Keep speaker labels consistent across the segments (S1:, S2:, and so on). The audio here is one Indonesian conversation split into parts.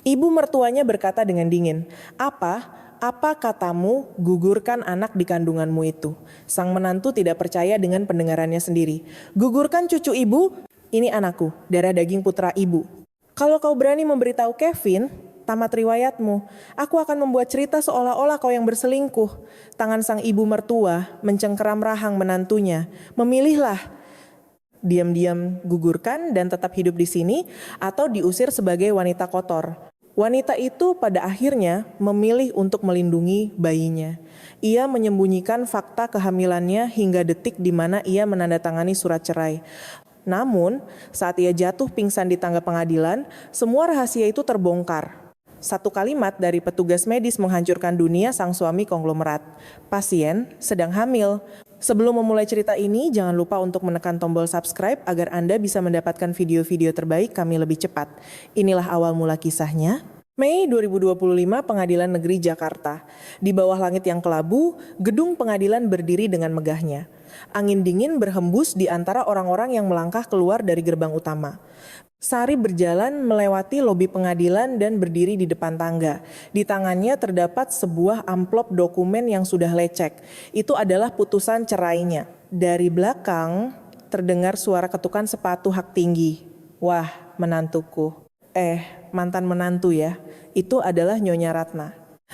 S1: Ibu mertuanya berkata dengan dingin, Apa katamu gugurkan anak di kandunganmu itu?" Sang menantu tidak percaya dengan pendengarannya sendiri. "Gugurkan cucu ibu? Ini anakku, darah daging putra ibu. Kalau kau berani memberitahu Kevin, tamat riwayatmu. Aku akan membuat cerita seolah-olah kau yang berselingkuh." Tangan sang ibu mertua mencengkeram rahang menantunya. "Memilihlah, diam-diam gugurkan dan tetap hidup di sini, atau diusir sebagai wanita kotor." Wanita itu pada akhirnya memilih untuk melindungi bayinya. Ia menyembunyikan fakta kehamilannya hingga detik di mana ia menandatangani surat cerai. Namun, saat ia jatuh pingsan di tangga pengadilan, semua rahasia itu terbongkar. Satu kalimat dari petugas medis menghancurkan dunia sang suami konglomerat. Pasien sedang hamil. Sebelum memulai cerita ini, jangan lupa untuk menekan tombol subscribe agar Anda bisa mendapatkan video-video terbaik kami lebih cepat. Inilah awal mula kisahnya. Mei 2025, Pengadilan Negeri Jakarta. Di bawah langit yang kelabu, gedung pengadilan berdiri dengan megahnya. Angin dingin berhembus di antara orang-orang yang melangkah keluar dari gerbang utama. Sari berjalan melewati lobi pengadilan dan berdiri di depan tangga. Di tangannya terdapat sebuah amplop dokumen yang sudah lecek. Itu adalah putusan cerainya. Dari belakang terdengar suara ketukan sepatu hak tinggi. "Wah, menantuku." Mantan menantu ya. Itu adalah Nyonya Ratna.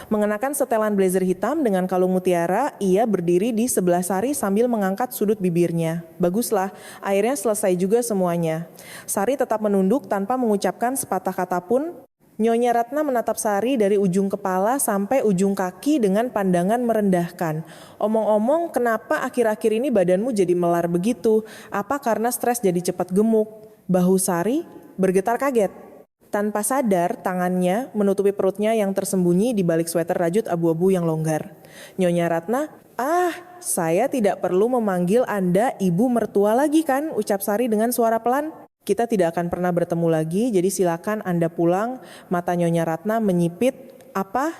S1: Mengenakan setelan blazer hitam dengan kalung mutiara, ia berdiri di sebelah Sari sambil mengangkat sudut bibirnya. Baguslah, akhirnya selesai juga semuanya. Sari tetap menunduk tanpa mengucapkan sepatah kata pun. Nyonya Ratna menatap Sari dari ujung kepala sampai ujung kaki dengan pandangan merendahkan. "Omong-omong, kenapa akhir-akhir ini badanmu jadi melar begitu? Apa karena stres jadi cepat gemuk?" Bahu Sari bergetar kaget. Tanpa sadar, tangannya menutupi perutnya yang tersembunyi di balik sweater rajut abu-abu yang longgar. Nyonya Ratna, saya tidak perlu memanggil Anda ibu mertua lagi kan?" ucap Sari dengan suara pelan. "Kita tidak akan pernah bertemu lagi, jadi silakan Anda pulang." Mata Nyonya Ratna menyipit. "Apa?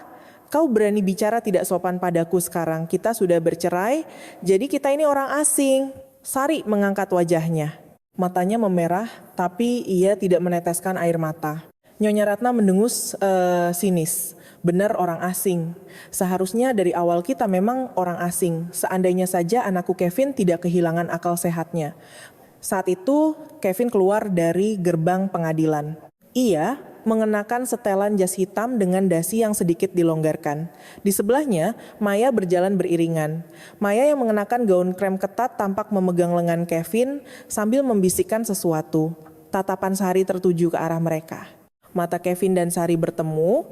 S1: Kau berani bicara tidak sopan padaku sekarang? Kita sudah bercerai, jadi kita ini orang asing." Sari mengangkat wajahnya. Matanya memerah, tapi ia tidak meneteskan air mata. Nyonya Ratna mendengus sinis. "Benar, orang asing. Seharusnya dari awal kita memang orang asing. Seandainya saja anakku Kevin tidak kehilangan akal sehatnya." Saat itu, Kevin keluar dari gerbang pengadilan. Ia mengenakan setelan jas hitam dengan dasi yang sedikit dilonggarkan. Di sebelahnya, Maya berjalan beriringan. Maya yang mengenakan gaun krem ketat tampak memegang lengan Kevin sambil membisikkan sesuatu. Tatapan Sari tertuju ke arah mereka. Mata Kevin dan Sari bertemu.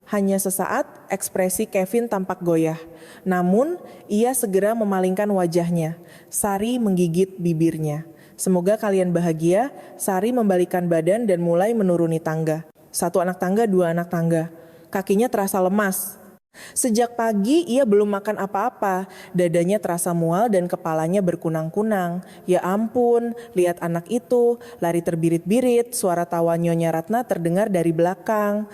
S1: Hanya sesaat, ekspresi Kevin tampak goyah. Namun, ia segera memalingkan wajahnya. Sari menggigit bibirnya. "Semoga kalian bahagia." Sari membalikkan badan dan mulai menuruni tangga. Satu anak tangga, dua anak tangga. Kakinya terasa lemas. Sejak pagi ia belum makan apa-apa. Dadanya terasa mual dan kepalanya berkunang-kunang. Ya ampun, lihat anak itu, lari terbirit-birit. Suara tawa Nyonya Ratna terdengar dari belakang.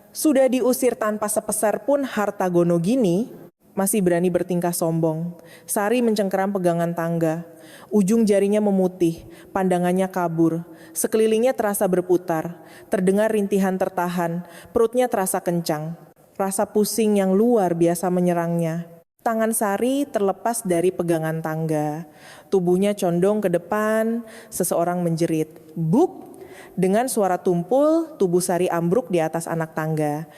S1: Sudah diusir tanpa sepeser pun harta gono gini, masih berani bertingkah sombong. Sari mencengkeram pegangan tangga. Ujung jarinya memutih, pandangannya kabur. Sekelilingnya terasa berputar. Terdengar rintihan tertahan, perutnya terasa kencang. Rasa pusing yang luar biasa menyerangnya. Tangan Sari terlepas dari pegangan tangga. Tubuhnya condong ke depan, seseorang menjerit. "Buk!" Dengan suara tumpul, tubuh Sari ambruk di atas anak tangga.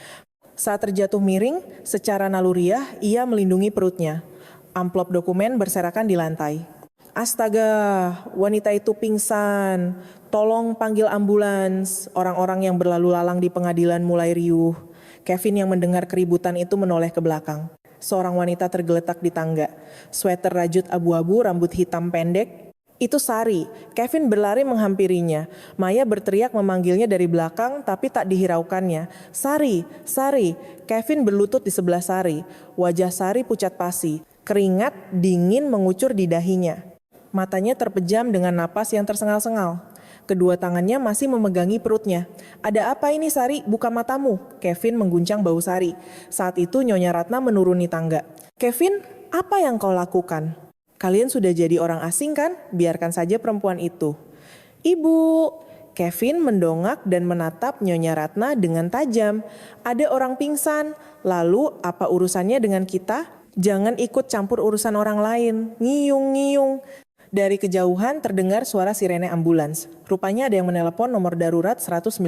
S1: Saat terjatuh miring, secara naluriah ia melindungi perutnya. Amplop dokumen berserakan di lantai. "Astaga, wanita itu pingsan. Tolong panggil ambulans." Orang-orang yang berlalu lalang di pengadilan mulai riuh. Kevin yang mendengar keributan itu menoleh ke belakang. Seorang wanita tergeletak di tangga. Sweater rajut abu-abu, rambut hitam pendek. Itu Sari. Kevin berlari menghampirinya. Maya berteriak memanggilnya dari belakang tapi tak dihiraukannya. "Sari, Sari." Kevin berlutut di sebelah Sari. Wajah Sari pucat pasi. Keringat dingin mengucur di dahinya. Matanya terpejam dengan napas yang tersengal-sengal. Kedua tangannya masih memegangi perutnya. "Ada apa ini Sari? Buka matamu." Kevin mengguncang bahu Sari. Saat itu Nyonya Ratna menuruni tangga. "Kevin, apa yang kau lakukan? Kalian sudah jadi orang asing kan? Biarkan saja perempuan itu." "Ibu." Kevin mendongak dan menatap Nyonya Ratna dengan tajam. Ada orang pingsan, lalu apa urusannya dengan kita? Jangan ikut campur urusan orang lain. Ngiyung-ngiyung. Dari kejauhan terdengar suara sirene ambulans. Rupanya ada yang menelepon nomor darurat 119.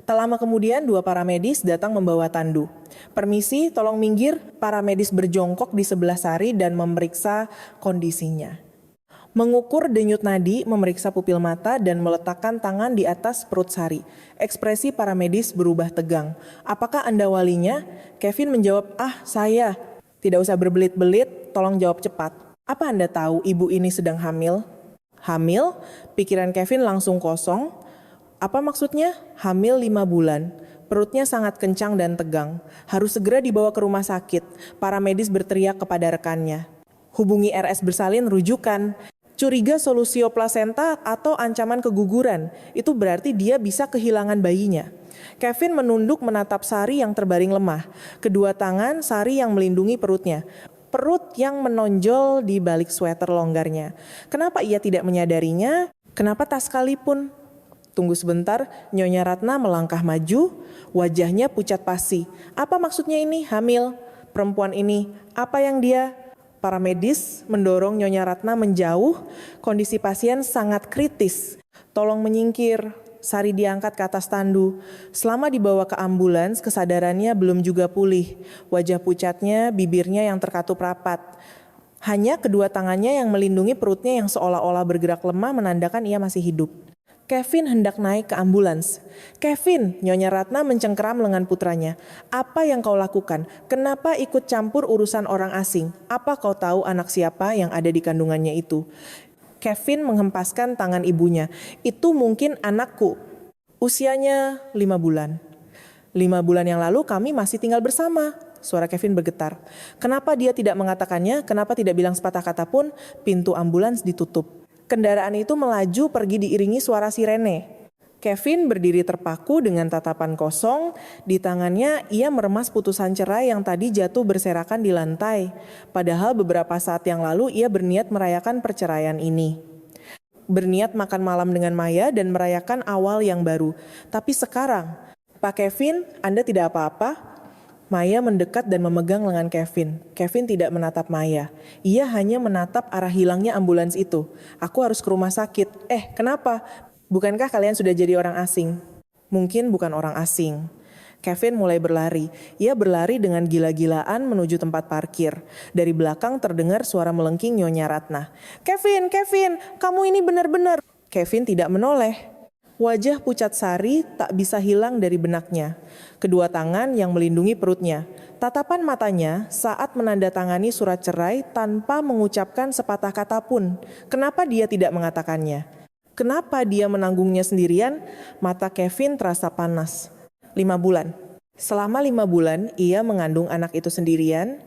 S1: Tak lama kemudian 2 paramedis datang membawa tandu. Permisi, tolong minggir. Paramedis berjongkok di sebelah Sari dan memeriksa kondisinya. Mengukur denyut nadi, memeriksa pupil mata, dan meletakkan tangan di atas perut Sari. Ekspresi paramedis berubah tegang. Apakah Anda walinya? Kevin menjawab, saya. Tidak usah berbelit-belit, tolong jawab cepat. Apa Anda tahu ibu ini sedang hamil? Hamil? Pikiran Kevin langsung kosong. Apa maksudnya? Hamil 5 bulan. Perutnya sangat kencang dan tegang. Harus segera dibawa ke rumah sakit. Paramedis berteriak kepada rekannya. Hubungi RS bersalin rujukan. Curiga solusio plasenta atau ancaman keguguran. Itu berarti dia bisa kehilangan bayinya. Kevin menunduk menatap Sari yang terbaring lemah. Kedua tangan Sari yang melindungi perutnya. Perut yang menonjol di balik sweater longgarnya. Kenapa ia tidak menyadarinya? Kenapa tak sekalipun? Tunggu sebentar, Nyonya Ratna melangkah maju, wajahnya pucat pasi. Apa maksudnya ini? Hamil. Perempuan ini, apa yang dia... Paramedis mendorong Nyonya Ratna menjauh, kondisi pasien sangat kritis. Tolong menyingkir. Sari diangkat ke atas tandu. Selama dibawa ke ambulans, kesadarannya belum juga pulih. Wajah pucatnya, bibirnya yang terkatup rapat. Hanya kedua tangannya yang melindungi perutnya yang seolah-olah bergerak lemah menandakan ia masih hidup. Kevin hendak naik ke ambulans. Kevin, Nyonya Ratna mencengkeram lengan putranya. Apa yang kau lakukan? Kenapa ikut campur urusan orang asing? Apa kau tahu anak siapa yang ada di kandungannya itu? Kevin menghempaskan tangan ibunya. Itu mungkin anakku. Usianya 5 bulan. 5 bulan yang lalu kami masih tinggal bersama. Suara Kevin bergetar. Kenapa dia tidak mengatakannya? Kenapa tidak bilang sepatah kata pun? Pintu ambulans ditutup. Kendaraan itu melaju pergi diiringi suara sirene. Kevin berdiri terpaku dengan tatapan kosong. Di tangannya ia meremas putusan cerai yang tadi jatuh berserakan di lantai. Padahal beberapa saat yang lalu ia berniat merayakan perceraian ini. Berniat makan malam dengan Maya dan merayakan awal yang baru. Tapi sekarang, Pak Kevin, Anda tidak apa-apa? Maya mendekat dan memegang lengan Kevin. Kevin tidak menatap Maya. Ia hanya menatap arah hilangnya ambulans itu. Aku harus ke rumah sakit. Kenapa? Bukankah kalian sudah jadi orang asing? Mungkin bukan orang asing. Kevin mulai berlari. Ia berlari dengan gila-gilaan menuju tempat parkir. Dari belakang terdengar suara melengking Nyonya Ratna. Kevin, kamu ini benar-benar. Kevin tidak menoleh. Wajah pucat Sari tak bisa hilang dari benaknya. Kedua tangan yang melindungi perutnya. Tatapan matanya saat menandatangani surat cerai tanpa mengucapkan sepatah kata pun. Kenapa dia tidak mengatakannya? Kenapa dia menanggungnya sendirian? Mata Kevin terasa panas. 5 bulan. Selama 5 bulan ia mengandung anak itu sendirian.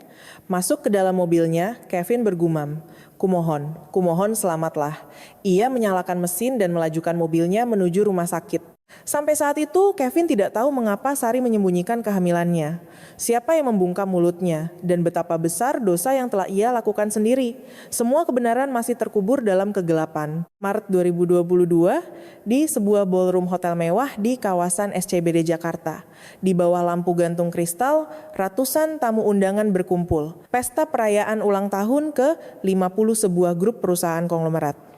S1: Masuk ke dalam mobilnya, Kevin bergumam. Kumohon selamatlah. Ia menyalakan mesin dan melajukan mobilnya menuju rumah sakit. Sampai saat itu, Kevin tidak tahu mengapa Sari menyembunyikan kehamilannya. Siapa yang membungkam mulutnya, dan betapa besar dosa yang telah ia lakukan sendiri. Semua kebenaran masih terkubur dalam kegelapan. Maret 2022, di sebuah ballroom hotel mewah di kawasan SCBD Jakarta. Di bawah lampu gantung kristal, ratusan tamu undangan berkumpul. Pesta perayaan ulang tahun ke-50 sebuah grup perusahaan konglomerat.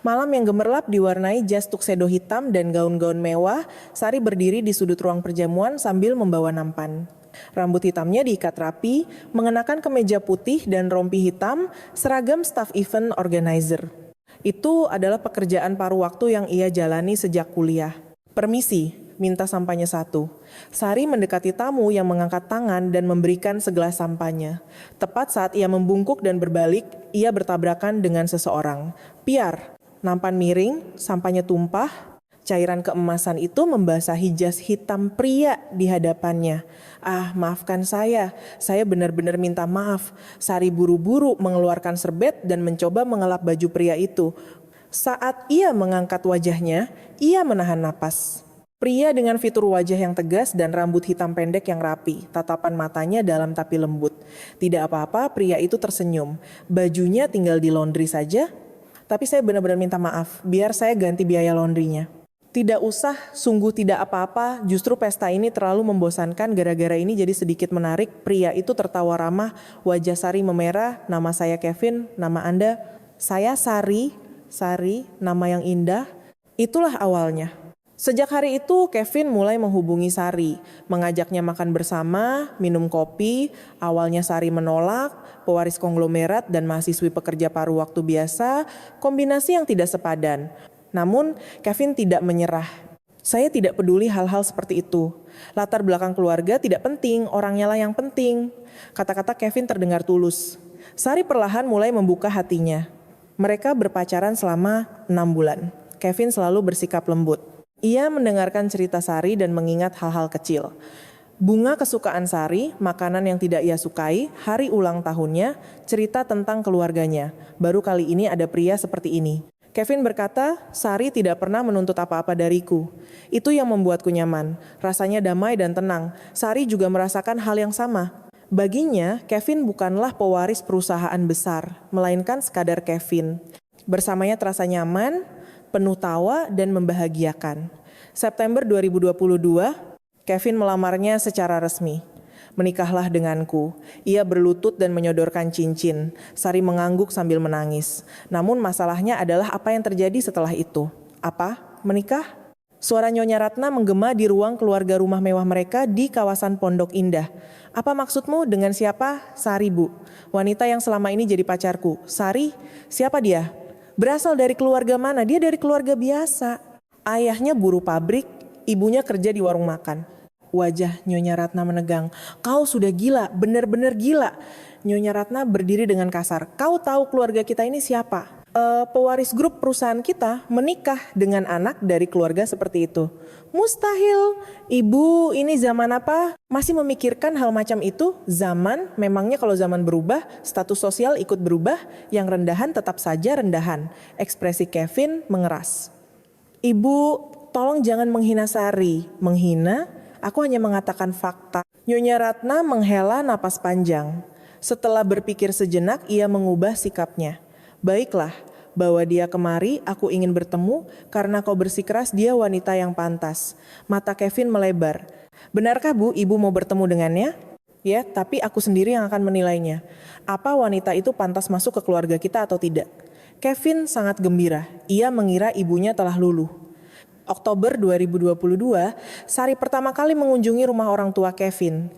S1: Malam yang gemerlap diwarnai jas tuxedo hitam dan gaun-gaun mewah. Sari berdiri di sudut ruang perjamuan sambil membawa nampan. Rambut hitamnya diikat rapi, mengenakan kemeja putih dan rompi hitam, seragam staff event organizer. Itu adalah pekerjaan paruh waktu yang ia jalani sejak kuliah. Permisi, minta sampahnya 1. Sari mendekati tamu yang mengangkat tangan dan memberikan segelas sampahnya. Tepat saat ia membungkuk dan berbalik, ia bertabrakan dengan seseorang. Piar, nampan miring, sampahnya tumpah. Cairan keemasan itu membasahi jas hitam pria di hadapannya. Maafkan saya benar-benar minta maaf. Sari buru-buru mengeluarkan serbet dan mencoba mengelap baju pria itu. Saat ia mengangkat wajahnya, ia menahan napas. Pria dengan fitur wajah yang tegas dan rambut hitam pendek yang rapi, tatapan matanya dalam tapi lembut. Tidak apa-apa, pria itu tersenyum. Bajunya tinggal di laundry saja, tapi saya benar-benar minta maaf, biar saya ganti biaya laundrynya. Tidak usah, sungguh tidak apa-apa, justru pesta ini terlalu membosankan, gara-gara ini jadi sedikit menarik. Pria itu tertawa ramah, wajah Sari memerah. Nama saya Kevin, nama Anda? Saya Sari, Sari, nama yang indah. Itulah awalnya. Sejak hari itu, Kevin mulai menghubungi Sari, mengajaknya makan bersama, minum kopi. Awalnya Sari menolak, pewaris konglomerat dan mahasiswi pekerja paruh waktu biasa, kombinasi yang tidak sepadan. Namun, Kevin tidak menyerah. Saya tidak peduli hal-hal seperti itu. Latar belakang keluarga tidak penting, orangnya lah yang penting. Kata-kata Kevin terdengar tulus. Sari perlahan mulai membuka hatinya. Mereka berpacaran selama 6 bulan. Kevin selalu bersikap lembut. Ia mendengarkan cerita Sari dan mengingat hal-hal kecil. Bunga kesukaan Sari, makanan yang tidak ia sukai, hari ulang tahunnya, cerita tentang keluarganya. Baru kali ini ada pria seperti ini. Kevin berkata, Sari tidak pernah menuntut apa-apa dariku. Itu yang membuatku nyaman. Rasanya damai dan tenang. Sari juga merasakan hal yang sama. Baginya, Kevin bukanlah pewaris perusahaan besar, melainkan sekadar Kevin. Bersamanya terasa nyaman, penuh tawa, dan membahagiakan. September 2022, Kevin melamarnya secara resmi. Menikahlah denganku. Ia berlutut dan menyodorkan cincin. Sari mengangguk sambil menangis. Namun masalahnya adalah apa yang terjadi setelah itu. Apa? Menikah? Suara Nyonya Ratna menggema di ruang keluarga rumah mewah mereka di kawasan Pondok Indah. Apa maksudmu dengan siapa? Sari, Bu. Wanita yang selama ini jadi pacarku. Sari? Siapa dia? Berasal dari keluarga mana? Dia dari keluarga biasa. Ayahnya buruh pabrik, ibunya kerja di warung makan. Wajah Nyonya Ratna menegang. Kau sudah gila, benar-benar gila. Nyonya Ratna berdiri dengan kasar. Kau tahu keluarga kita ini siapa? Pewaris grup perusahaan kita menikah dengan anak dari keluarga seperti itu. Mustahil. Ibu, ini zaman apa? Masih memikirkan hal macam itu? Zaman, memangnya kalau zaman berubah, status sosial ikut berubah, yang rendahan tetap saja rendahan. Ekspresi Kevin mengeras. Ibu, tolong jangan menghina Sari. Menghina? Aku hanya mengatakan fakta. Nyonya Ratna menghela napas panjang. Setelah berpikir sejenak, ia mengubah sikapnya. Baiklah, bawa dia kemari, aku ingin bertemu, karena kau bersikeras dia wanita yang pantas. Mata Kevin melebar. Benarkah Bu, ibu mau bertemu dengannya? Ya, tapi aku sendiri yang akan menilainya. Apa wanita itu pantas masuk ke keluarga kita atau tidak? Kevin sangat gembira. Ia mengira ibunya telah luluh. Oktober 2022, Sari pertama kali mengunjungi rumah orang tua Kevin.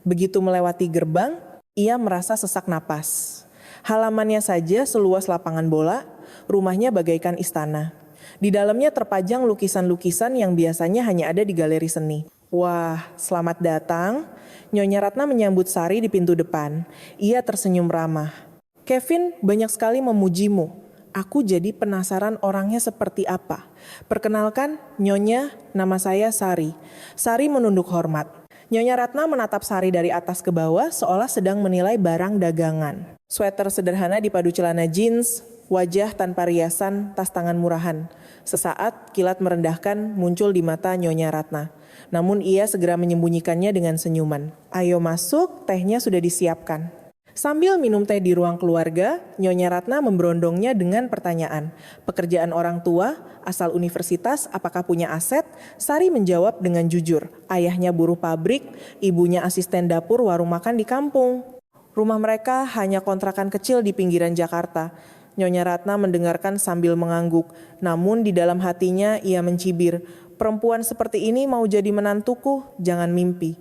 S1: Begitu melewati gerbang, ia merasa sesak napas. Halamannya saja seluas lapangan bola, rumahnya bagaikan istana. Di dalamnya terpajang lukisan-lukisan yang biasanya hanya ada di galeri seni. Wah, selamat datang. Nyonya Ratna menyambut Sari di pintu depan. Ia tersenyum ramah. Kevin banyak sekali memujimu. Aku jadi penasaran orangnya seperti apa. Perkenalkan, Nyonya, nama saya Sari. Sari menunduk hormat. Nyonya Ratna menatap Sari dari atas ke bawah seolah sedang menilai barang dagangan. Sweater sederhana dipadu celana jeans, wajah tanpa riasan, tas tangan murahan. Sesaat kilat merendahkan muncul di mata Nyonya Ratna. Namun ia segera menyembunyikannya dengan senyuman. Ayo masuk, tehnya sudah disiapkan. Sambil minum teh di ruang keluarga, Nyonya Ratna memberondongnya dengan pertanyaan. Pekerjaan orang tua, asal universitas, apakah punya aset? Sari menjawab dengan jujur. Ayahnya buruh pabrik, ibunya asisten dapur warung makan di kampung. Rumah mereka hanya kontrakan kecil di pinggiran Jakarta. Nyonya Ratna mendengarkan sambil mengangguk. Namun di dalam hatinya ia mencibir. Perempuan seperti ini mau jadi menantuku, jangan mimpi.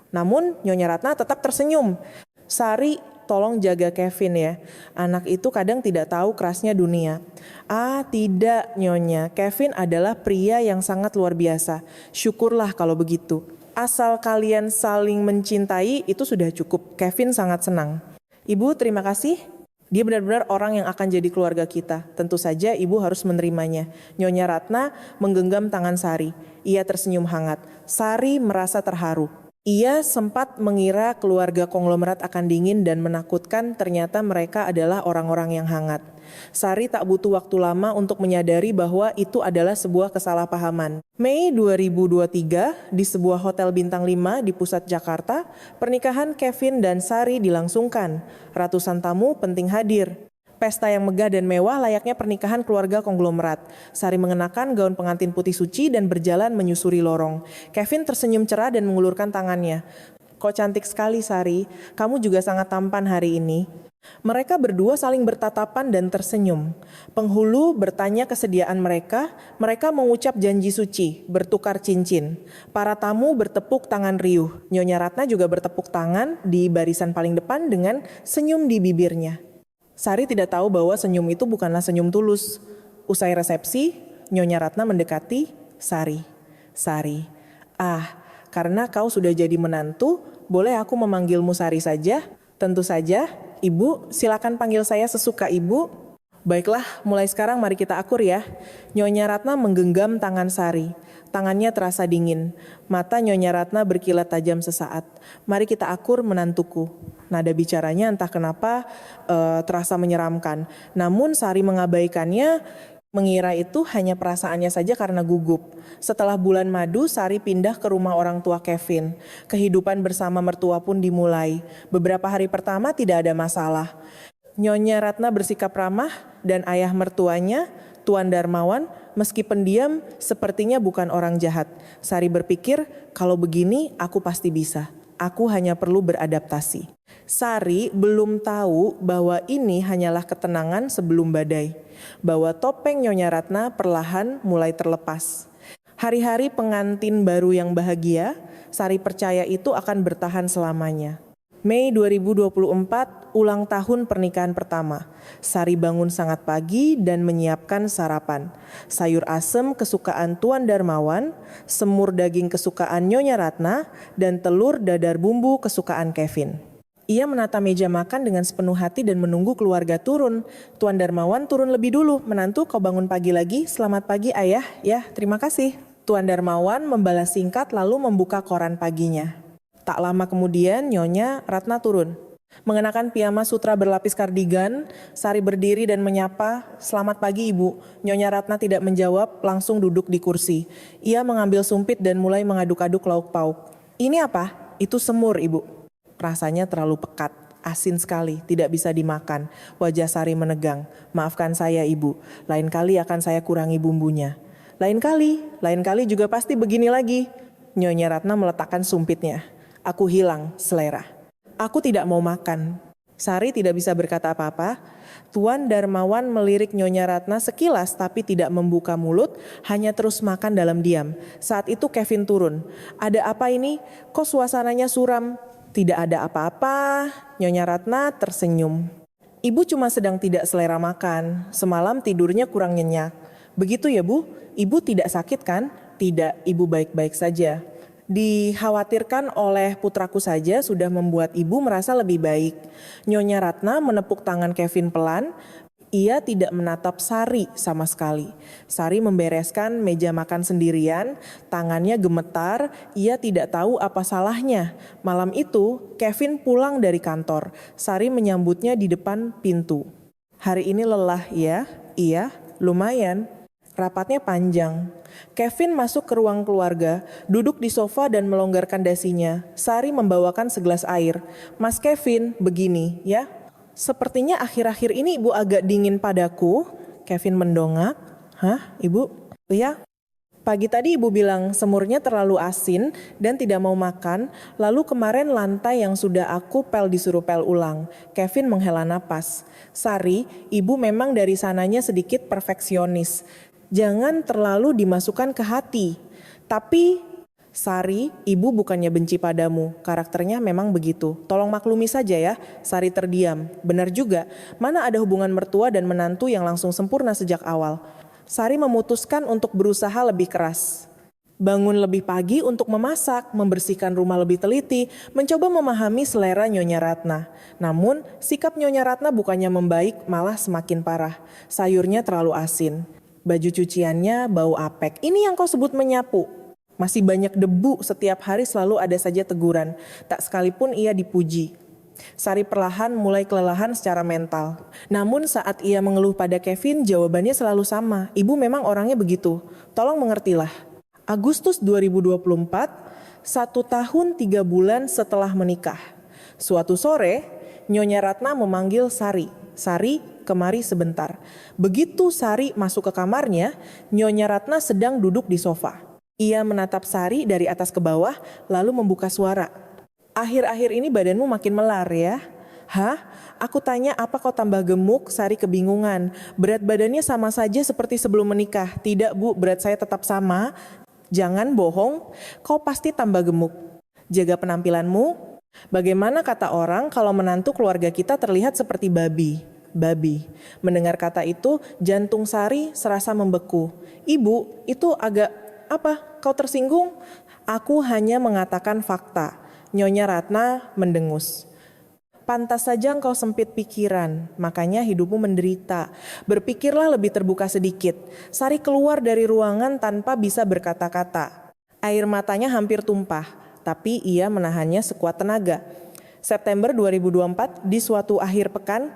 S1: Namun Nyonya Ratna tetap tersenyum. Sari, tolong jaga Kevin ya. Anak itu kadang tidak tahu kerasnya dunia. Ah, tidak Nyonya. Kevin adalah pria yang sangat luar biasa. Syukurlah kalau begitu. Asal kalian saling mencintai, itu sudah cukup. Kevin sangat senang. Ibu, terima kasih. Dia benar-benar orang yang akan jadi keluarga kita. Tentu saja ibu harus menerimanya. Nyonya Ratna menggenggam tangan Sari. Ia tersenyum hangat. Sari merasa terharu. Ia sempat mengira keluarga konglomerat akan dingin dan menakutkan, ternyata mereka adalah orang-orang yang hangat. Sari tak butuh waktu lama untuk menyadari bahwa itu adalah sebuah kesalahpahaman. Mei 2023, di sebuah hotel bintang 5 di pusat Jakarta, pernikahan Kevin dan Sari dilangsungkan. Ratusan tamu penting hadir. Pesta yang megah dan mewah layaknya pernikahan keluarga konglomerat. Sari mengenakan gaun pengantin putih suci dan berjalan menyusuri lorong. Kevin tersenyum cerah dan mengulurkan tangannya. Kok cantik sekali, Sari. Kamu juga sangat tampan hari ini. Mereka berdua saling bertatapan dan tersenyum. Penghulu bertanya kesediaan mereka mengucap janji suci, bertukar cincin. Para tamu bertepuk tangan riuh. Nyonya Ratna juga bertepuk tangan di barisan paling depan dengan senyum di bibirnya. Sari tidak tahu bahwa senyum itu bukanlah senyum tulus. Usai resepsi, Nyonya Ratna mendekati Sari. Sari, karena kau sudah jadi menantu, boleh aku memanggilmu Sari saja? Tentu saja. Ibu, silakan panggil saya sesuka ibu. Baiklah, mulai sekarang mari kita akur ya. Nyonya Ratna menggenggam tangan Sari. Tangannya terasa dingin. Mata Nyonya Ratna berkilat tajam sesaat. Mari kita akur menantuku. Nada bicaranya entah kenapa terasa menyeramkan. Namun Sari mengabaikannya, mengira itu hanya perasaannya saja karena gugup. Setelah bulan madu, Sari pindah ke rumah orang tua Kevin. Kehidupan bersama mertua pun dimulai. Beberapa hari pertama tidak ada masalah. Nyonya Ratna bersikap ramah dan ayah mertuanya, Tuan Darmawan, meski pendiam, sepertinya bukan orang jahat. Sari berpikir, kalau begini aku pasti bisa. Aku hanya perlu beradaptasi. Sari belum tahu bahwa ini hanyalah ketenangan sebelum badai. Bahwa topeng Nyonya Ratna perlahan mulai terlepas. Hari-hari pengantin baru yang bahagia, Sari percaya itu akan bertahan selamanya. Mei 2024, ulang tahun pernikahan pertama. Sari bangun sangat pagi dan menyiapkan sarapan. Sayur asem kesukaan Tuan Darmawan, semur daging kesukaan Nyonya Ratna, dan telur dadar bumbu kesukaan Kevin. Ia menata meja makan dengan sepenuh hati dan menunggu keluarga turun. Tuan Darmawan turun lebih dulu. Menantu, kau bangun pagi lagi. Selamat pagi ayah. Ya, terima kasih. Tuan Darmawan membalas singkat lalu membuka koran paginya. Tak lama kemudian Nyonya Ratna turun. Mengenakan piyama sutra berlapis kardigan, Sari berdiri dan menyapa, "Selamat pagi Ibu." Nyonya Ratna tidak menjawab, langsung duduk di kursi. Ia mengambil sumpit dan mulai mengaduk-aduk lauk pauk. "Ini apa?" "Itu semur, Ibu." Rasanya terlalu pekat, asin sekali, tidak bisa dimakan. Wajah Sari menegang. "Maafkan saya Ibu, lain kali akan saya kurangi bumbunya." Lain kali juga pasti begini lagi." Nyonya Ratna meletakkan sumpitnya. "Aku hilang selera. Aku tidak mau makan." Sari tidak bisa berkata apa-apa. Tuan Darmawan melirik Nyonya Ratna sekilas tapi tidak membuka mulut, hanya terus makan dalam diam. Saat itu Kevin turun. "Ada apa ini? Kok suasananya suram?" "Tidak ada apa-apa." Nyonya Ratna tersenyum. "Ibu cuma sedang tidak selera makan. Semalam tidurnya kurang nyenyak." "Begitu ya Bu? Ibu tidak sakit kan?" "Tidak, Ibu baik-baik saja. Dikhawatirkan oleh putraku saja sudah membuat Ibu merasa lebih baik." Nyonya Ratna menepuk tangan Kevin pelan. Ia tidak menatap Sari sama sekali. Sari membereskan meja makan sendirian, tangannya gemetar, ia tidak tahu apa salahnya. Malam itu, Kevin pulang dari kantor. Sari menyambutnya di depan pintu. "Hari ini lelah ya?" "Iya, lumayan." Rapatnya panjang. Kevin masuk ke ruang keluarga, duduk di sofa dan melonggarkan dasinya. Sari membawakan segelas air. "Mas Kevin, begini ya. Sepertinya akhir-akhir ini Ibu agak dingin padaku." Kevin mendongak. "Hah, Ibu?" "Ya. Pagi tadi Ibu bilang semurnya terlalu asin dan tidak mau makan, lalu kemarin lantai yang sudah aku pel disuruh pel ulang." Kevin menghela napas. "Sari, Ibu memang dari sananya sedikit perfeksionis. Jangan terlalu dimasukkan ke hati. Tapi Sari, Ibu bukannya benci padamu, karakternya memang begitu. Tolong maklumi saja ya." Sari terdiam. Benar juga, mana ada hubungan mertua dan menantu yang langsung sempurna sejak awal. Sari memutuskan untuk berusaha lebih keras. Bangun lebih pagi untuk memasak, membersihkan rumah lebih teliti, mencoba memahami selera Nyonya Ratna. Namun, sikap Nyonya Ratna bukannya membaik, malah semakin parah. Sayurnya terlalu asin. Baju cuciannya bau apek. "Ini yang kau sebut menyapu?" Masih banyak debu, setiap hari selalu ada saja teguran. Tak sekalipun ia dipuji. Sari perlahan mulai kelelahan secara mental. Namun saat ia mengeluh pada Kevin, jawabannya selalu sama. "Ibu memang orangnya begitu. Tolong mengertilah." Agustus 2024, 1 tahun 3 bulan setelah menikah. Suatu sore, Nyonya Ratna memanggil Sari. Sari, kemari sebentar. Begitu Sari masuk ke kamarnya, Nyonya Ratna sedang duduk di sofa. Ia menatap Sari dari atas ke bawah, lalu membuka suara. Akhir-akhir ini badanmu makin melar ya? Hah? Aku tanya apa kau tambah gemuk? Sari kebingungan. Berat badannya sama saja seperti sebelum menikah. Tidak bu, berat saya tetap sama. Jangan bohong, kau pasti tambah gemuk. Jaga penampilanmu. Bagaimana kata orang kalau menantu keluarga kita terlihat seperti babi? Babi. Mendengar kata itu, jantung Sari serasa membeku. Ibu, itu agak apa? Kau tersinggung? Aku hanya mengatakan fakta. Nyonya Ratna mendengus. Pantas saja engkau sempit pikiran, makanya hidupmu menderita. Berpikirlah lebih terbuka sedikit. Sari keluar dari ruangan tanpa bisa berkata-kata. Air matanya hampir tumpah. Tapi ia menahannya sekuat tenaga. September 2024, di suatu akhir pekan,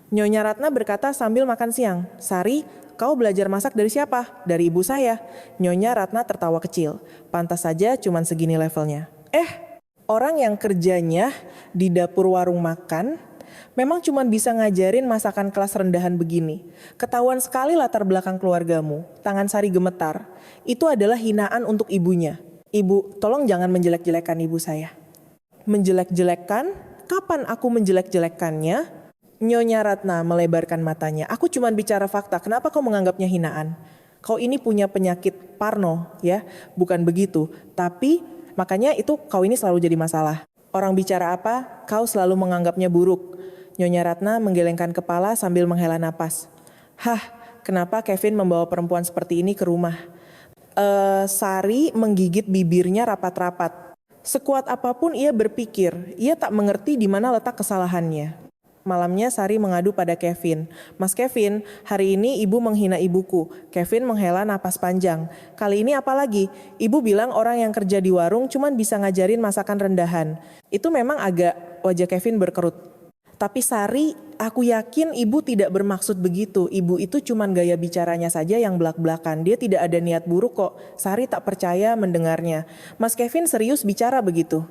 S1: Nyonya Ratna berkata sambil makan siang, Sari, kau belajar masak dari siapa? Dari ibu saya. Nyonya Ratna tertawa kecil. Pantas saja cuman segini levelnya. Orang yang kerjanya di dapur warung makan, memang cuma bisa ngajarin masakan kelas rendahan begini. Ketahuan sekali latar belakang keluargamu. Tangan Sari gemetar. Itu adalah hinaan untuk ibunya. Ibu, tolong jangan menjelek-jelekan ibu saya. Menjelek-jelekan? Kapan aku menjelek-jelekannya? Nyonya Ratna melebarkan matanya. Aku cuma bicara fakta, kenapa kau menganggapnya hinaan? Kau ini punya penyakit parno, ya? Bukan begitu, tapi makanya itu kau ini selalu jadi masalah. Orang bicara apa, kau selalu menganggapnya buruk. Nyonya Ratna menggelengkan kepala sambil menghela napas. Hah, kenapa Kevin membawa perempuan seperti ini ke rumah? Sari menggigit bibirnya rapat-rapat. Sekuat apapun ia berpikir, ia tak mengerti di mana letak kesalahannya. Malamnya Sari mengadu pada Kevin. Mas Kevin, hari ini ibu menghina ibuku. Kevin menghela napas panjang. Kali ini apa lagi? Ibu bilang orang yang kerja di warung cuman bisa ngajarin masakan rendahan. Itu memang agak, wajah Kevin berkerut. Tapi Sari, aku yakin ibu tidak bermaksud begitu. Ibu itu cuman gaya bicaranya saja yang belak-belakan. Dia tidak ada niat buruk kok. Sari tak percaya mendengarnya. Mas Kevin serius bicara begitu.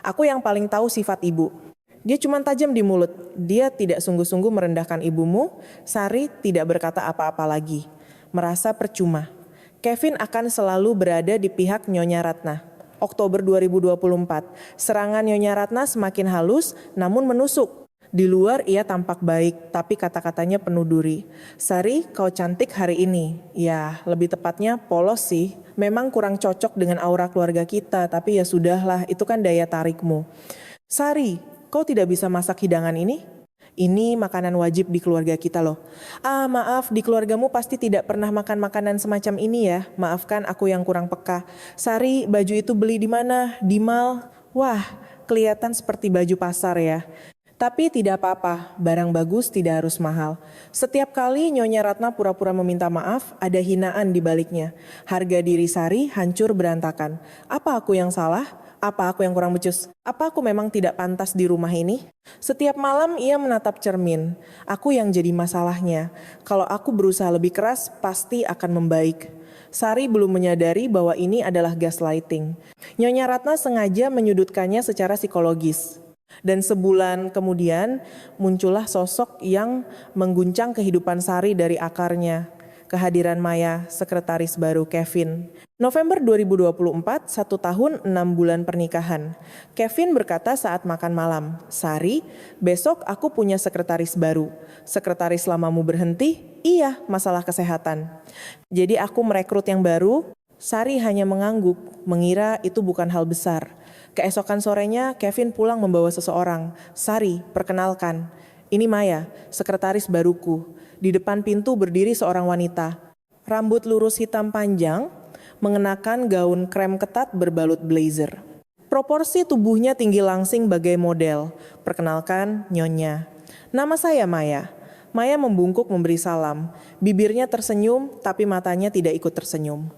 S1: Aku yang paling tahu sifat ibu. Dia cuma tajam di mulut. Dia tidak sungguh-sungguh merendahkan ibumu. Sari tidak berkata apa-apa lagi. Merasa percuma. Kevin akan selalu berada di pihak Nyonya Ratna. Oktober 2024. Serangan Nyonya Ratna semakin halus namun menusuk. Di luar ia tampak baik, tapi kata-katanya penuh duri. Sari, kau cantik hari ini. Ya, lebih tepatnya polos sih. Memang kurang cocok dengan aura keluarga kita, tapi ya sudahlah, itu kan daya tarikmu. Sari, kau tidak bisa masak hidangan ini? Ini makanan wajib di keluarga kita loh. Maaf, di keluargamu pasti tidak pernah makan makanan semacam ini ya. Maafkan aku yang kurang peka. Sari, baju itu beli di mana? Di mall? Wah, kelihatan seperti baju pasar ya. Tapi tidak apa-apa, barang bagus tidak harus mahal. Setiap kali Nyonya Ratna pura-pura meminta maaf, ada hinaan di baliknya. Harga diri Sari hancur berantakan. Apa aku yang salah? Apa aku yang kurang becus? Apa aku memang tidak pantas di rumah ini? Setiap malam ia menatap cermin. Aku yang jadi masalahnya. Kalau aku berusaha lebih keras, pasti akan membaik. Sari belum menyadari bahwa ini adalah gaslighting. Nyonya Ratna sengaja menyudutkannya secara psikologis. Dan sebulan kemudian muncullah sosok yang mengguncang kehidupan Sari dari akarnya. Kehadiran Maya, sekretaris baru Kevin. November 2024, 1 tahun 6 bulan pernikahan. Kevin berkata saat makan malam, Sari, besok aku punya sekretaris baru. Sekretaris lamamu berhenti? Iya, masalah kesehatan. Jadi aku merekrut yang baru. Sari hanya mengangguk, mengira itu bukan hal besar. Keesokan sorenya, Kevin pulang membawa seseorang. Sari, perkenalkan. Ini Maya, sekretaris baruku. Di depan pintu berdiri seorang wanita. Rambut lurus hitam panjang, mengenakan gaun krem ketat berbalut blazer. Proporsi tubuhnya tinggi langsing bagai model. Perkenalkan, Nyonya. Nama saya Maya. Maya membungkuk memberi salam. Bibirnya tersenyum, tapi matanya tidak ikut tersenyum.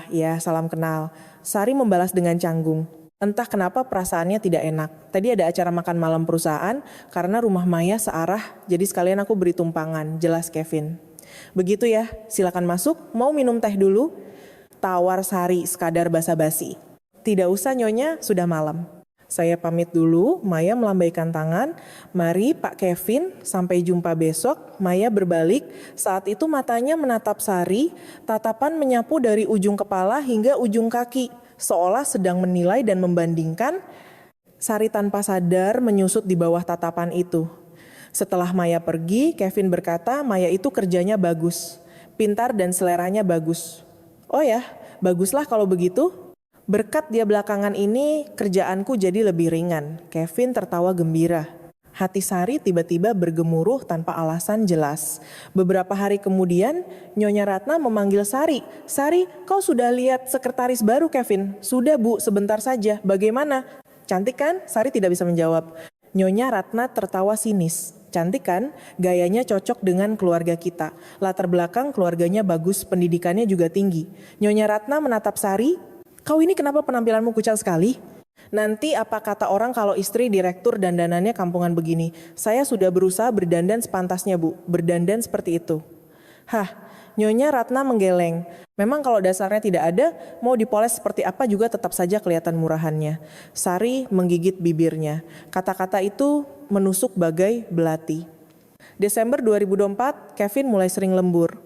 S1: Ya, salam kenal. Sari membalas dengan canggung. Entah kenapa perasaannya tidak enak. Tadi ada acara makan malam perusahaan karena rumah Maya searah, jadi sekalian aku beri tumpangan, jelas Kevin. Begitu ya, silakan masuk, mau minum teh dulu? Tawar Sari sekadar basa-basi. Tidak usah Nyonya, sudah malam. Saya pamit dulu, Maya melambaikan tangan. Mari Pak Kevin, sampai jumpa besok. Maya berbalik, saat itu matanya menatap Sari, tatapan menyapu dari ujung kepala hingga ujung kaki, seolah sedang menilai dan membandingkan. Sari tanpa sadar menyusut di bawah tatapan itu. Setelah Maya pergi, Kevin berkata Maya itu kerjanya bagus, pintar dan seleranya bagus. Oh ya, baguslah kalau begitu. Berkat dia belakangan ini, kerjaanku jadi lebih ringan. Kevin tertawa gembira. Hati Sari tiba-tiba bergemuruh tanpa alasan jelas. Beberapa hari kemudian, Nyonya Ratna memanggil Sari. Sari, kau sudah lihat sekretaris baru Kevin? Sudah Bu, sebentar saja. Bagaimana? Cantik kan? Sari tidak bisa menjawab. Nyonya Ratna tertawa sinis. Cantik kan? Gayanya cocok dengan keluarga kita. Latar belakang keluarganya bagus, pendidikannya juga tinggi. Nyonya Ratna menatap Sari. Kau ini kenapa penampilanmu kucel sekali? Nanti apa kata orang kalau istri direktur dandanannya kampungan begini? Saya sudah berusaha berdandan sepantasnya Bu, berdandan seperti itu. Hah, Nyonya Ratna menggeleng. Memang kalau dasarnya tidak ada, mau dipoles seperti apa juga tetap saja kelihatan murahannya. Sari menggigit bibirnya. Kata-kata itu menusuk bagai belati. Desember 2024, Kevin mulai sering lembur.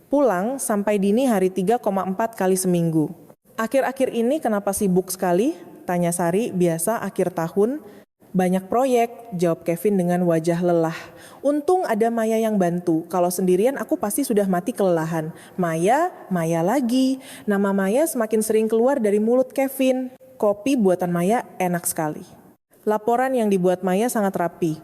S1: Pulang sampai dini hari 3,4 kali seminggu. Akhir-akhir ini kenapa sibuk sekali? Tanya Sari, biasa akhir tahun. Banyak proyek, jawab Kevin dengan wajah lelah. Untung ada Maya yang bantu, kalau sendirian aku pasti sudah mati kelelahan. Maya, Maya lagi. Nama Maya semakin sering keluar dari mulut Kevin. Kopi buatan Maya enak sekali. Laporan yang dibuat Maya sangat rapi.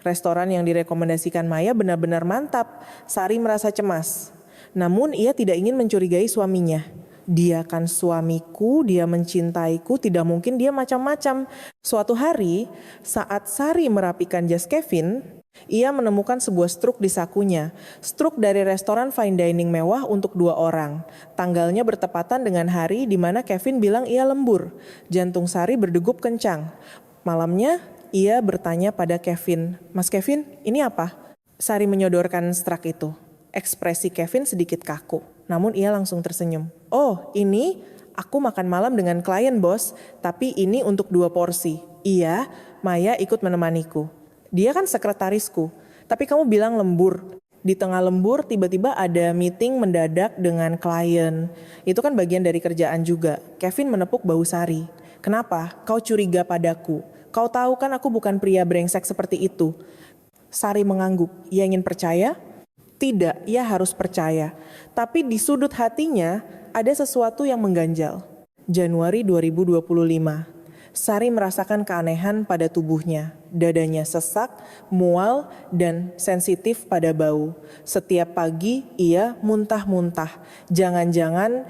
S1: Restoran yang direkomendasikan Maya benar-benar mantap. Sari merasa cemas. Namun ia tidak ingin mencurigai suaminya. Dia kan suamiku, dia mencintaiku, tidak mungkin dia macam-macam. Suatu hari, saat Sari merapikan jas Kevin, ia menemukan sebuah struk di sakunya. Struk dari restoran fine dining mewah untuk 2 orang. Tanggalnya bertepatan dengan hari di mana Kevin bilang ia lembur. Jantung Sari berdegup kencang. Malamnya, ia bertanya pada Kevin, Mas Kevin, ini apa? Sari menyodorkan struk itu. Ekspresi Kevin sedikit kaku, namun ia langsung tersenyum. Oh, ini aku makan malam dengan klien bos, tapi ini untuk 2 porsi. Iya, Maya ikut menemaniku. Dia kan sekretarisku, tapi kamu bilang lembur. Di tengah lembur tiba-tiba ada meeting mendadak dengan klien. Itu kan bagian dari kerjaan juga. Kevin menepuk bahu Sari. Kenapa? Kau curiga padaku. Kau tahu kan aku bukan pria brengsek seperti itu. Sari mengangguk. Ia ingin percaya? Tidak, ia harus percaya. Tapi di sudut hatinya ada sesuatu yang mengganjal. Januari 2025. Sari merasakan keanehan pada tubuhnya. Dadanya sesak, mual, dan sensitif pada bau. Setiap pagi ia muntah-muntah. Jangan-jangan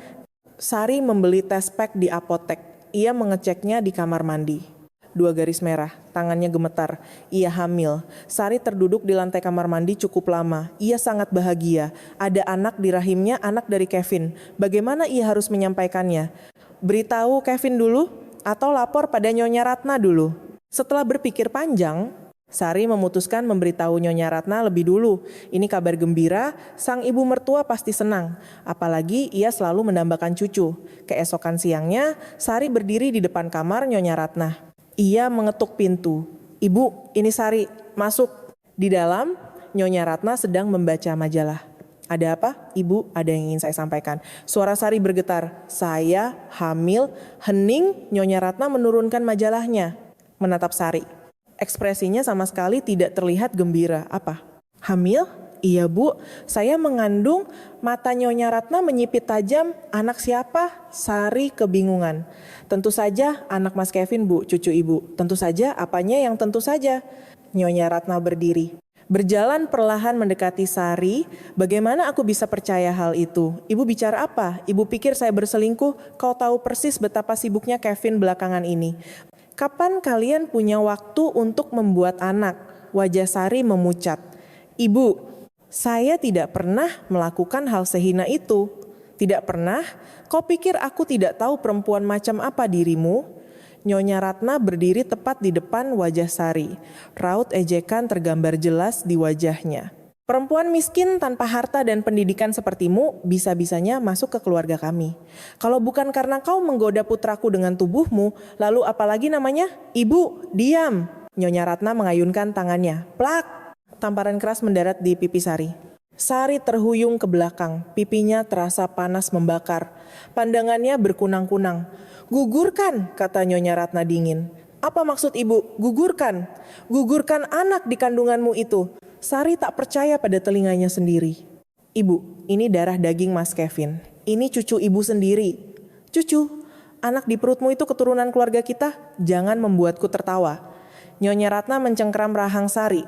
S1: Sari membeli test pack di apotek. Ia mengeceknya di kamar mandi. 2 garis merah, tangannya gemetar. Ia hamil. Sari terduduk di lantai kamar mandi cukup lama. Ia sangat bahagia. Ada anak di rahimnya, anak dari Kevin. Bagaimana ia harus menyampaikannya? Beritahu Kevin dulu atau lapor pada Nyonya Ratna dulu? Setelah berpikir panjang, Sari memutuskan memberitahu Nyonya Ratna lebih dulu. Ini kabar gembira, sang ibu mertua pasti senang. Apalagi ia selalu mendambakan cucu. Keesokan siangnya, Sari berdiri di depan kamar Nyonya Ratna. Ia mengetuk pintu. Ibu, ini Sari, masuk. Di dalam, Nyonya Ratna sedang membaca majalah. Ada apa? Ibu, ada yang ingin saya sampaikan. Suara Sari bergetar. Saya hamil, hening. Nyonya Ratna menurunkan majalahnya. Menatap Sari. Ekspresinya sama sekali tidak terlihat gembira. Apa? Hamil? Iya Bu, saya mengandung. Mata Nyonya Ratna menyipit tajam. Anak siapa? Sari kebingungan. Tentu saja anak Mas Kevin Bu, cucu ibu. Tentu saja, apanya yang tentu saja? Nyonya Ratna berdiri. Berjalan perlahan mendekati Sari. Bagaimana aku bisa percaya hal itu? Ibu bicara apa? Ibu pikir saya berselingkuh? Kau tahu persis betapa sibuknya Kevin belakangan ini. Kapan kalian punya waktu untuk membuat anak? Wajah Sari memucat. Ibu, saya tidak pernah melakukan hal sehina itu. Tidak pernah? Kau pikir aku tidak tahu perempuan macam apa dirimu? Nyonya Ratna berdiri tepat di depan wajah Sari. Raut ejekan tergambar jelas di wajahnya. Perempuan miskin tanpa harta dan pendidikan sepertimu bisa-bisanya masuk ke keluarga kami. Kalau bukan karena kau menggoda putraku dengan tubuhmu, lalu apalagi namanya? Ibu, diam! Nyonya Ratna mengayunkan tangannya. Plak! Tamparan keras mendarat di pipi Sari. Sari terhuyung ke belakang, pipinya terasa panas membakar. Pandangannya berkunang-kunang. Gugurkan, kata Nyonya Ratna dingin. Apa maksud ibu? Gugurkan. Gugurkan anak di kandunganmu itu. Sari tak percaya pada telinganya sendiri. Ibu, ini darah daging Mas Kevin. Ini cucu ibu sendiri. Cucu, anak di perutmu itu keturunan keluarga kita. Jangan membuatku tertawa. Nyonya Ratna mencengkram rahang Sari.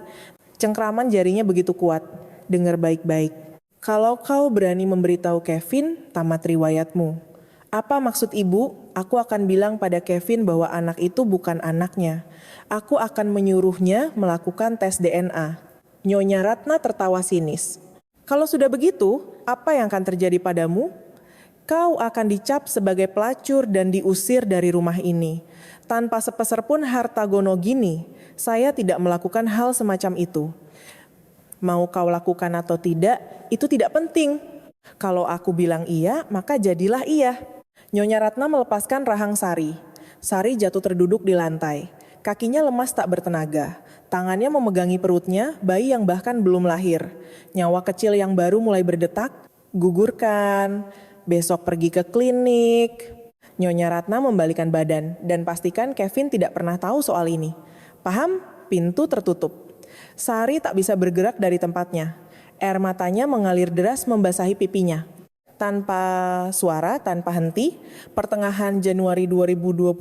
S1: Cengkraman jarinya begitu kuat. Dengar baik-baik. Kalau kau berani memberitahu Kevin, tamat riwayatmu. Apa maksud ibu? Aku akan bilang pada Kevin bahwa anak itu bukan anaknya. Aku akan menyuruhnya melakukan tes DNA. Nyonya Ratna tertawa sinis. Kalau sudah begitu, apa yang akan terjadi padamu? Kau akan dicap sebagai pelacur dan diusir dari rumah ini. Tanpa sepeser pun harta gono gini, saya tidak melakukan hal semacam itu. Mau kau lakukan atau tidak, itu tidak penting. Kalau aku bilang iya, maka jadilah iya. Nyonya Ratna melepaskan rahang Sari. Sari jatuh terduduk di lantai. Kakinya lemas tak bertenaga. Tangannya memegangi perutnya, bayi yang bahkan belum lahir. Nyawa kecil yang baru mulai berdetak. Gugurkan, besok pergi ke klinik. Nyonya Ratna membalikan badan dan pastikan Kevin tidak pernah tahu soal ini. Paham? Pintu tertutup. Sari tak bisa bergerak dari tempatnya. Air matanya mengalir deras membasahi pipinya. Tanpa suara, tanpa henti, pertengahan Januari 2025,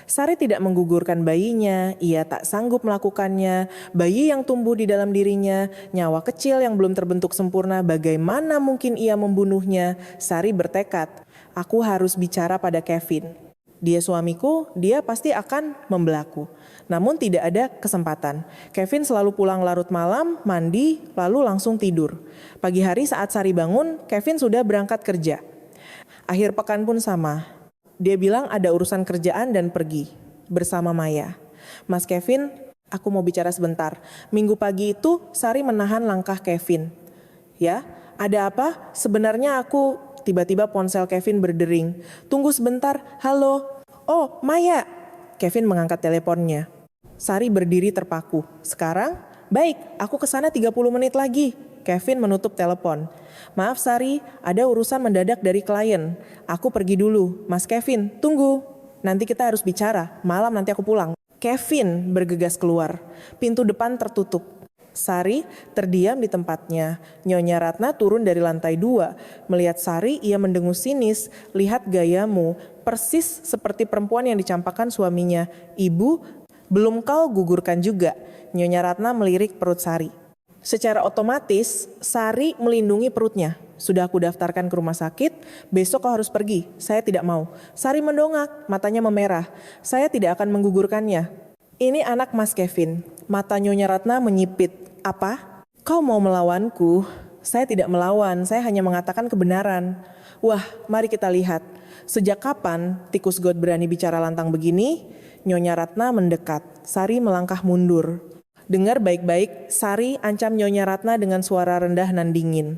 S1: Sari tidak menggugurkan bayinya, ia tak sanggup melakukannya, bayi yang tumbuh di dalam dirinya, nyawa kecil yang belum terbentuk sempurna, bagaimana mungkin ia membunuhnya? Sari bertekad, aku harus bicara pada Kevin. Dia suamiku, dia pasti akan membelaku. Namun tidak ada kesempatan. Kevin selalu pulang larut malam, mandi, lalu langsung tidur. Pagi hari saat Sari bangun, Kevin sudah berangkat kerja. Akhir pekan pun sama. Dia bilang ada urusan kerjaan dan pergi bersama Maya. Mas Kevin, aku mau bicara sebentar. Minggu pagi itu Sari menahan langkah Kevin. Ya, ada apa? Sebenarnya aku... Tiba-tiba ponsel Kevin berdering. Tunggu sebentar, halo. Oh, Maya. Kevin mengangkat teleponnya. Sari berdiri terpaku. Sekarang? Baik, aku kesana 30 menit lagi. Kevin menutup telepon. Maaf Sari, ada urusan mendadak dari klien. Aku pergi dulu. Mas Kevin, tunggu. Nanti kita harus bicara. Malam nanti aku pulang. Kevin bergegas keluar. Pintu depan tertutup. Sari terdiam di tempatnya. Nyonya Ratna turun dari lantai 2. Melihat Sari, ia mendengus sinis. Lihat gayamu, persis seperti perempuan yang dicampakkan suaminya. Ibu, belum kau gugurkan juga. Nyonya Ratna melirik perut Sari. Secara otomatis, Sari melindungi perutnya. Sudah aku daftarkan ke rumah sakit, besok kau harus pergi. Saya tidak mau. Sari mendongak, matanya memerah. Saya tidak akan menggugurkannya. Ini anak Mas Kevin. Mata Nyonya Ratna menyipit. Apa? Kau mau melawanku? Saya tidak melawan, saya hanya mengatakan kebenaran. Wah, mari kita lihat. Sejak kapan tikus got berani bicara lantang begini? Nyonya Ratna mendekat. Sari melangkah mundur. Dengar baik-baik, Sari ancam Nyonya Ratna dengan suara rendah dan dingin.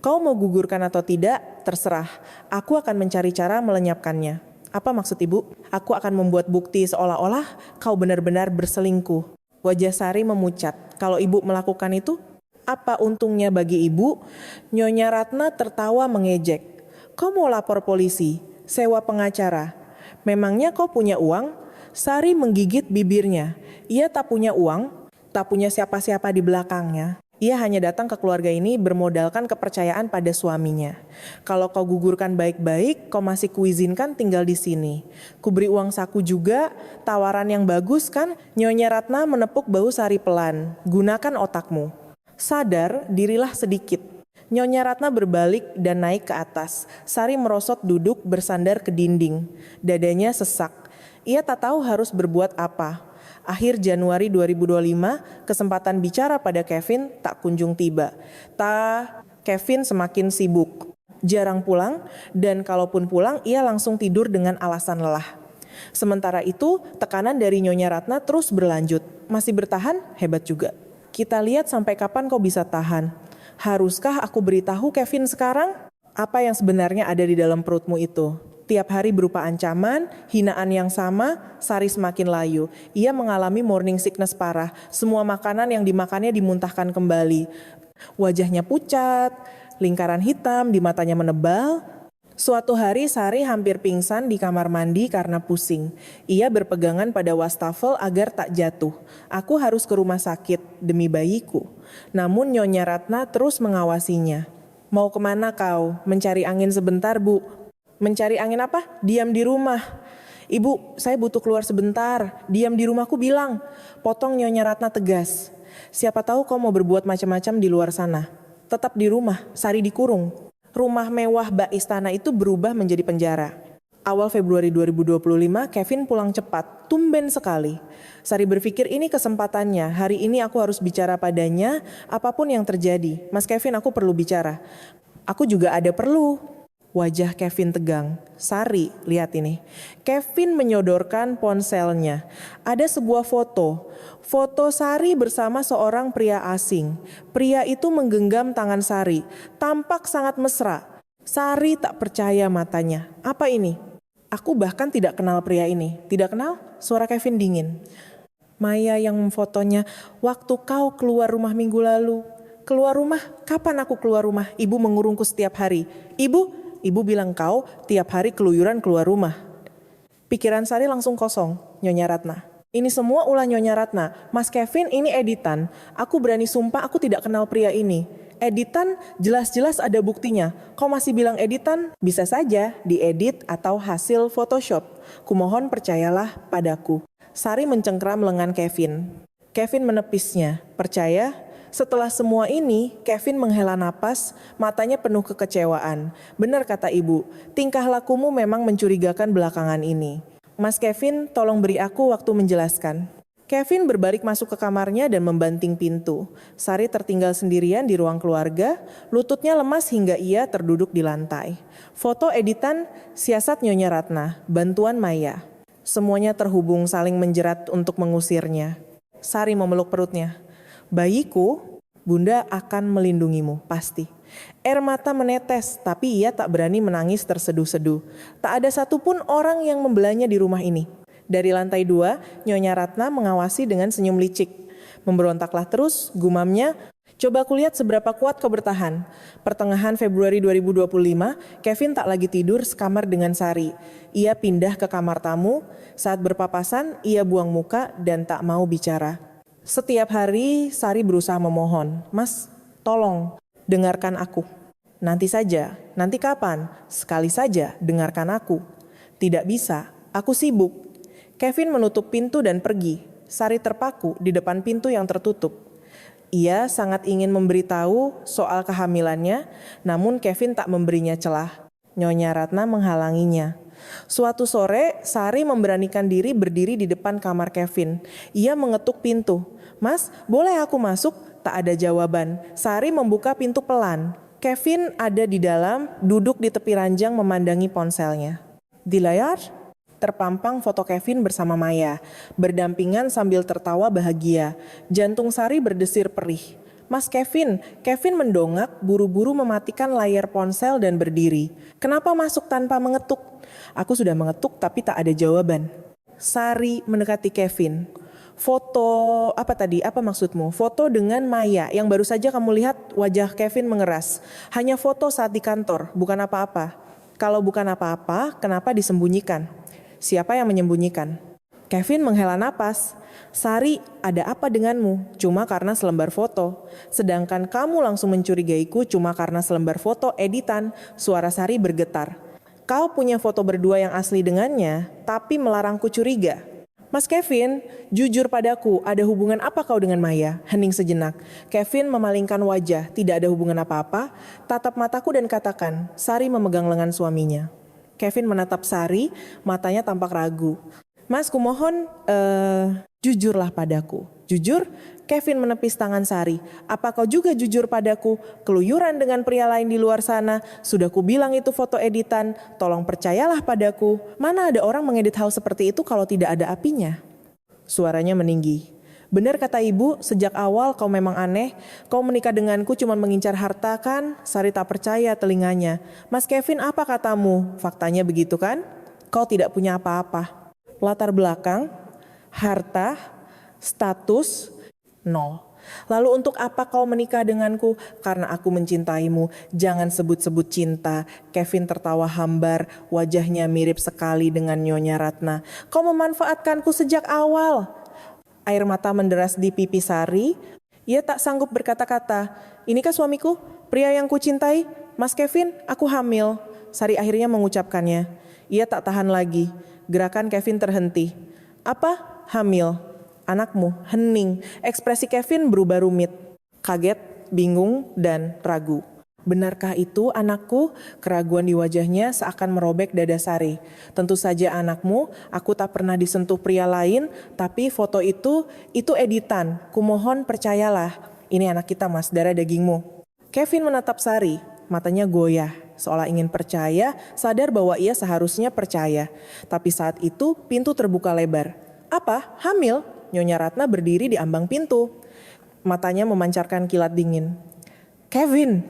S1: Kau mau gugurkan atau tidak, terserah. Aku akan mencari cara melenyapkannya. Apa maksud ibu? Aku akan membuat bukti seolah-olah kau benar-benar berselingkuh. Wajah Sari memucat. Kalau ibu melakukan itu, apa untungnya bagi ibu? Nyonya Ratna tertawa mengejek. Kau mau lapor polisi, sewa pengacara. Memangnya kau punya uang? Sari menggigit bibirnya. Ia tak punya uang, tak punya siapa-siapa di belakangnya. Ia hanya datang ke keluarga ini bermodalkan kepercayaan pada suaminya. Kalau kau gugurkan baik-baik, kau masih kuizinkan tinggal di sini. Kuberi uang saku juga, tawaran yang bagus kan? Nyonya Ratna menepuk bahu Sari pelan. Gunakan otakmu. Sadar, dirilah sedikit. Nyonya Ratna berbalik dan naik ke atas. Sari merosot duduk bersandar ke dinding. Dadanya sesak. Ia tak tahu harus berbuat apa. Akhir Januari 2025, kesempatan bicara pada Kevin tak kunjung tiba. Kevin semakin sibuk, jarang pulang, dan kalaupun pulang ia langsung tidur dengan alasan lelah. Sementara itu, tekanan dari Nyonya Ratna terus berlanjut. Masih bertahan, hebat juga. Kita lihat sampai kapan kau bisa tahan. Haruskah aku beritahu Kevin sekarang? Apa yang sebenarnya ada di dalam perutmu itu? Tiap hari berupa ancaman, hinaan yang sama, Sari semakin layu. Ia mengalami morning sickness parah. Semua makanan yang dimakannya dimuntahkan kembali. Wajahnya pucat, lingkaran hitam di matanya menebal. Suatu hari Sari hampir pingsan di kamar mandi karena pusing. Ia berpegangan pada wastafel agar tak jatuh. Aku harus ke rumah sakit demi bayiku. Namun Nyonya Ratna terus mengawasinya. Mau kemana kau? Mencari angin sebentar, Bu. Mencari angin apa? Diam di rumah. Ibu, saya butuh keluar sebentar. Diam di rumahku bilang. Potong Nyonya Ratna tegas. Siapa tahu kau mau berbuat macam-macam di luar sana. Tetap di rumah, Sari dikurung. Rumah mewah bak istana itu berubah menjadi penjara. Awal Februari 2025, Kevin pulang cepat, tumben sekali. Sari berpikir ini kesempatannya, hari ini aku harus bicara padanya, apapun yang terjadi. Mas Kevin, aku perlu bicara. Aku juga ada perlu. Wajah Kevin tegang. Sari, lihat ini. Kevin menyodorkan ponselnya. Ada sebuah foto. Foto Sari bersama seorang pria asing. Pria itu menggenggam tangan Sari. Tampak sangat mesra. Sari tak percaya matanya. Apa ini? Aku bahkan tidak kenal pria ini. Tidak kenal? Suara Kevin dingin. Maya yang memfotonya. Waktu kau keluar rumah minggu lalu. Keluar rumah? Kapan aku keluar rumah? Ibu mengurungku setiap hari. Ibu bilang kau tiap hari keluyuran keluar rumah. Pikiran Sari langsung kosong, Nyonya Ratna. Ini semua ulah Nyonya Ratna. Mas Kevin, ini editan. Aku berani sumpah aku tidak kenal pria ini. Editan jelas-jelas ada buktinya. Kau masih bilang editan? Bisa saja diedit atau hasil Photoshop. Kumohon percayalah padaku. Sari mencengkram lengan Kevin. Kevin menepisnya. Percaya? Setelah semua ini, Kevin menghela napas, matanya penuh kekecewaan. Benar kata ibu, tingkah lakumu memang mencurigakan belakangan ini. Mas Kevin, tolong beri aku waktu menjelaskan. Kevin berbalik masuk ke kamarnya dan membanting pintu. Sari tertinggal sendirian di ruang keluarga, lututnya lemas hingga ia terduduk di lantai. Foto editan, siasat Nyonya Ratna, bantuan Maya. Semuanya terhubung saling menjerat untuk mengusirnya. Sari memeluk perutnya. Bayiku, Bunda akan melindungimu, pasti. Air mata menetes, tapi ia tak berani menangis terseduh-seduh. Tak ada satupun orang yang membelanya di rumah ini. Dari lantai 2, Nyonya Ratna mengawasi dengan senyum licik. Memberontaklah terus, gumamnya, coba kulihat seberapa kuat kau bertahan. Pertengahan Februari 2025, Kevin tak lagi tidur sekamar dengan Sari. Ia pindah ke kamar tamu, saat berpapasan ia buang muka dan tak mau bicara. Setiap hari Sari berusaha memohon, Mas, tolong dengarkan aku. Nanti saja, nanti kapan? Sekali saja dengarkan aku. Tidak bisa, aku sibuk. Kevin menutup pintu dan pergi. Sari terpaku di depan pintu yang tertutup. Ia sangat ingin memberitahu soal kehamilannya, namun Kevin tak memberinya celah. Nyonya Ratna menghalanginya. Suatu sore, Sari memberanikan diri berdiri di depan kamar Kevin. Ia mengetuk pintu. Mas, boleh aku masuk? Tak ada jawaban. Sari membuka pintu pelan. Kevin ada di dalam, duduk di tepi ranjang memandangi ponselnya. Di layar, terpampang foto Kevin bersama Maya, berdampingan sambil tertawa bahagia. Jantung Sari berdesir perih. Mas Kevin, Kevin mendongak, buru-buru mematikan layar ponsel dan berdiri. Kenapa masuk tanpa mengetuk? Aku sudah mengetuk tapi tak ada jawaban. Sari mendekati Kevin. Foto, apa tadi? Apa maksudmu? Foto dengan Maya yang baru saja kamu lihat wajah Kevin mengeras. Hanya foto saat di kantor, bukan apa-apa. Kalau bukan apa-apa, kenapa disembunyikan? Siapa yang menyembunyikan? Kevin menghela napas. Sari, ada apa denganmu? Cuma karena selembar foto. Sedangkan kamu langsung mencurigaiku cuma karena selembar foto editan. Suara Sari bergetar. Kau punya foto berdua yang asli dengannya, tapi melarangku curiga. Mas Kevin, jujur padaku, ada hubungan apa kau dengan Maya? Hening sejenak. Kevin memalingkan wajah, tidak ada hubungan apa-apa. Tatap mataku dan katakan, Sari memegang lengan suaminya. Kevin menatap Sari, matanya tampak ragu. Mas, kumohon, jujurlah padaku. Jujur? Kevin menepis tangan Sari. Apa kau juga jujur padaku? Keluyuran dengan pria lain di luar sana. Sudah kubilang itu foto editan. Tolong percayalah padaku. Mana ada orang mengedit hal seperti itu kalau tidak ada apinya? Suaranya meninggi. Benar kata ibu, sejak awal kau memang aneh. Kau menikah denganku cuma mengincar harta kan? Sari tak percaya telinganya. Mas Kevin, apa katamu? Faktanya begitu kan? Kau tidak punya apa-apa. Latar belakang, harta, status, nol. Lalu untuk apa kau menikah denganku? Karena aku mencintaimu. Jangan sebut-sebut cinta. Kevin tertawa hambar, wajahnya mirip sekali dengan Nyonya Ratna. Kau memanfaatkanku sejak awal. Air mata menderas di pipi Sari. Ia tak sanggup berkata-kata. Inikah suamiku? Pria yang kucintai? Mas Kevin, aku hamil. Sari akhirnya mengucapkannya. Ia tak tahan lagi. Gerakan Kevin terhenti. Apa? Hamil. Anakmu, hening. Ekspresi Kevin berubah rumit. Kaget, bingung, dan ragu. Benarkah itu anakku? Keraguan di wajahnya seakan merobek dada Sari. Tentu saja anakmu, aku tak pernah disentuh pria lain, tapi foto itu editan. Kumohon percayalah. Ini anak kita mas, darah dagingmu. Kevin menatap Sari, matanya goyah. Seolah ingin percaya, sadar bahwa ia seharusnya percaya. Tapi saat itu pintu terbuka lebar. Apa? Hamil? Nyonya Ratna berdiri di ambang pintu. Matanya memancarkan kilat dingin. Kevin!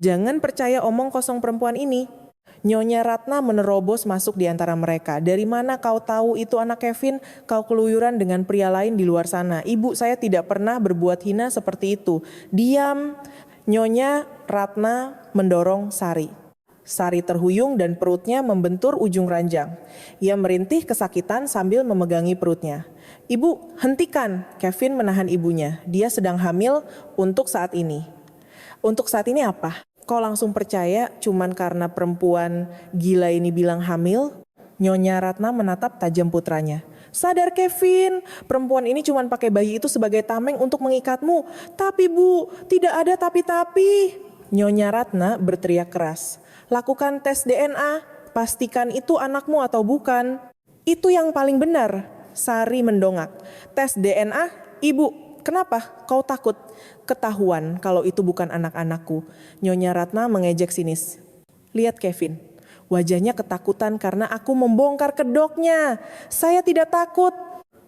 S1: Jangan percaya omong kosong perempuan ini. Nyonya Ratna menerobos masuk di antara mereka. Dari mana kau tahu itu anak Kevin? Kau keluyuran dengan pria lain di luar sana. Ibu, saya tidak pernah berbuat hina seperti itu. Diam. Nyonya Ratna mendorong Sari. Sari terhuyung dan perutnya membentur ujung ranjang. Ia merintih kesakitan sambil memegangi perutnya. Ibu, hentikan. Kevin menahan ibunya. Dia sedang hamil untuk saat ini. Untuk saat ini apa? Kau langsung percaya cuman karena perempuan gila ini bilang hamil? Nyonya Ratna menatap tajam putranya. Sadar Kevin, perempuan ini cuman pakai bayi itu sebagai tameng untuk mengikatmu. Tapi bu, tidak ada tapi-tapi. Nyonya Ratna berteriak keras. Lakukan tes DNA, pastikan itu anakmu atau bukan. Itu yang paling benar. Sari mendongak. Tes DNA, ibu. Kenapa? Kau takut ketahuan kalau itu bukan anak-anakku. Nyonya Ratna mengejek sinis. Lihat Kevin, wajahnya ketakutan karena aku membongkar kedoknya. Saya tidak takut.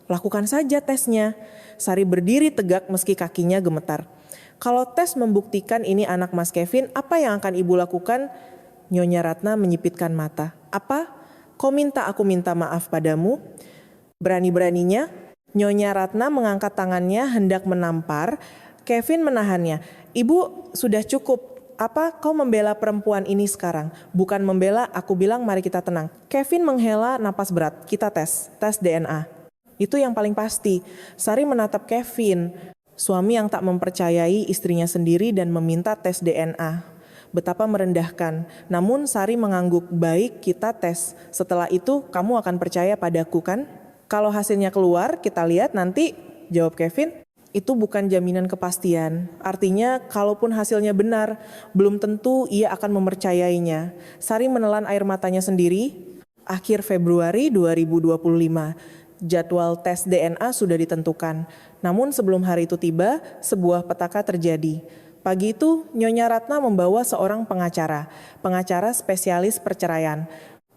S1: Lakukan saja tesnya. Sari berdiri tegak meski kakinya gemetar. Kalau tes membuktikan ini anak Mas Kevin, apa yang akan ibu lakukan? Nyonya Ratna menyipitkan mata. Apa? Kau minta aku minta maaf padamu? Berani-beraninya? Nyonya Ratna mengangkat tangannya hendak menampar. Kevin menahannya. Ibu, sudah cukup. Apa kau membela perempuan ini sekarang? Bukan membela, aku bilang mari kita tenang. Kevin menghela napas berat. Kita tes DNA. Itu yang paling pasti. Sari menatap Kevin, suami yang tak mempercayai istrinya sendiri dan meminta tes DNA. Betapa merendahkan. Namun Sari mengangguk, baik kita tes. Setelah itu kamu akan percaya padaku kan? Kalau hasilnya keluar, kita lihat nanti, jawab Kevin. Itu bukan jaminan kepastian. Artinya, kalaupun hasilnya benar, belum tentu ia akan mempercayainya. Sari menelan air matanya sendiri. Akhir Februari 2025, jadwal tes DNA sudah ditentukan. Namun sebelum hari itu tiba, sebuah petaka terjadi. Pagi itu, Nyonya Ratna membawa seorang pengacara spesialis perceraian.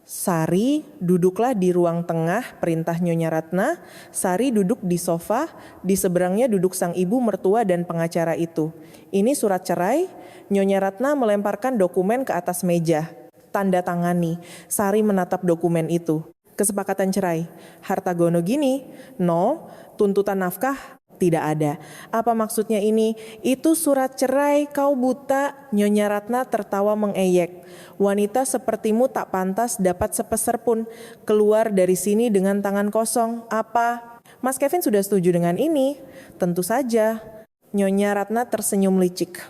S1: Sari duduklah di ruang tengah perintah Nyonya Ratna. Sari duduk di sofa, di seberangnya duduk sang ibu mertua dan pengacara itu. Ini surat cerai. Nyonya Ratna melemparkan dokumen ke atas meja. Tanda tangani. Sari menatap dokumen itu. Kesepakatan cerai. Harta gono gini, no. Tuntutan nafkah, tidak ada. Apa maksudnya ini? Itu surat cerai, kau buta. Nyonya Ratna tertawa mengeyek. Wanita sepertimu tak pantas dapat sepeser pun keluar dari sini dengan tangan kosong. Apa? Mas Kevin sudah setuju dengan ini? Tentu saja. Nyonya Ratna tersenyum licik.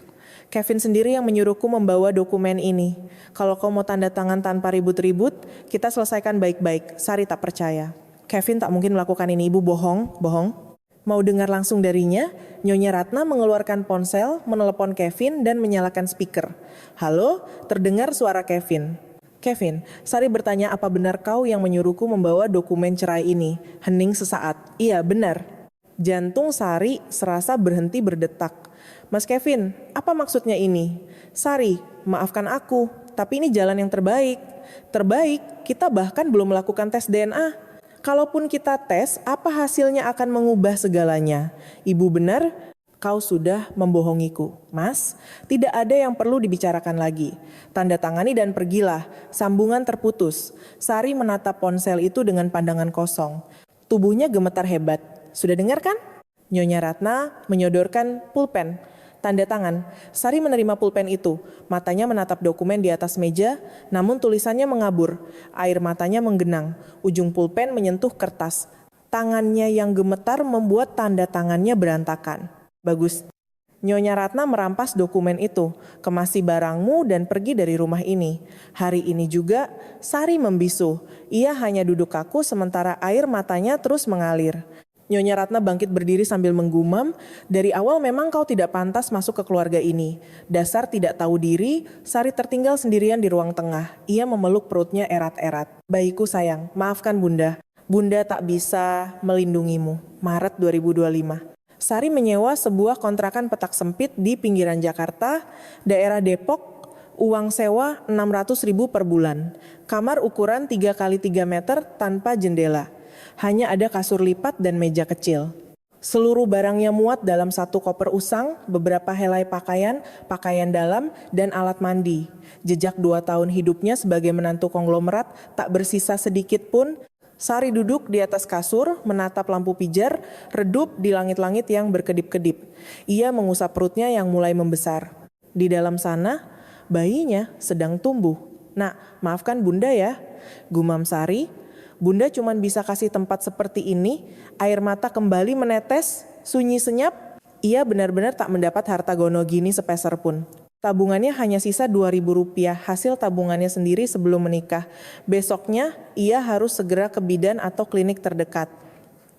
S1: Kevin sendiri yang menyuruhku membawa dokumen ini. Kalau kau mau tanda tangan tanpa ribut-ribut, kita selesaikan baik-baik. Sari tak percaya. Kevin tak mungkin melakukan ini, ibu bohong. Mau dengar langsung darinya? Nyonya Ratna mengeluarkan ponsel, menelepon Kevin dan menyalakan speaker. Halo, terdengar suara Kevin. Kevin, Sari bertanya apa benar kau yang menyuruhku membawa dokumen cerai ini? Hening sesaat. Iya, benar. Jantung Sari serasa berhenti berdetak. Mas Kevin, apa maksudnya ini? Sari, maafkan aku, tapi ini jalan yang terbaik. Terbaik, kita bahkan belum melakukan tes DNA. Kalaupun kita tes, apa hasilnya akan mengubah segalanya? Ibu benar, kau sudah membohongiku. Mas, tidak ada yang perlu dibicarakan lagi. Tanda tangani dan pergilah. Sambungan terputus. Sari menatap ponsel itu dengan pandangan kosong. Tubuhnya gemetar hebat. Sudah dengar kan? Nyonya Ratna menyodorkan pulpen. Tanda tangan. Sari menerima pulpen itu. Matanya menatap dokumen di atas meja, namun tulisannya mengabur. Air matanya menggenang. Ujung pulpen menyentuh kertas. Tangannya yang gemetar membuat tanda tangannya berantakan. Bagus. Nyonya Ratna merampas dokumen itu. Kemasi barangmu dan pergi dari rumah ini. Hari ini juga, Sari membisu. Ia hanya duduk kaku sementara air matanya terus mengalir. Nyonya Ratna bangkit berdiri sambil menggumam, dari awal memang kau tidak pantas masuk ke keluarga ini. Dasar tidak tahu diri, Sari tertinggal sendirian di ruang tengah. Ia memeluk perutnya erat-erat. Baikku sayang, maafkan Bunda. Bunda tak bisa melindungimu. Maret 2025. Sari menyewa sebuah kontrakan petak sempit di pinggiran Jakarta, daerah Depok, uang sewa 600.000 per bulan. Kamar ukuran 3x3 meter tanpa jendela. Hanya ada kasur lipat dan meja kecil. Seluruh barangnya muat dalam satu koper usang, beberapa helai pakaian, pakaian dalam, dan alat mandi. Jejak 2 tahun hidupnya sebagai menantu konglomerat tak bersisa sedikit pun. Sari duduk di atas kasur, menatap lampu pijar, redup di langit-langit yang berkedip-kedip. Ia mengusap perutnya yang mulai membesar. Di dalam sana, bayinya sedang tumbuh. Nak, maafkan Bunda ya, gumam Sari. Bunda cuma bisa kasih tempat seperti ini. Air mata kembali menetes, sunyi senyap. Ia benar-benar tak mendapat harta gono gini sepeser pun. Tabungannya hanya sisa 2.000 rupiah, hasil tabungannya sendiri sebelum menikah. Besoknya, ia harus segera ke bidan atau klinik terdekat.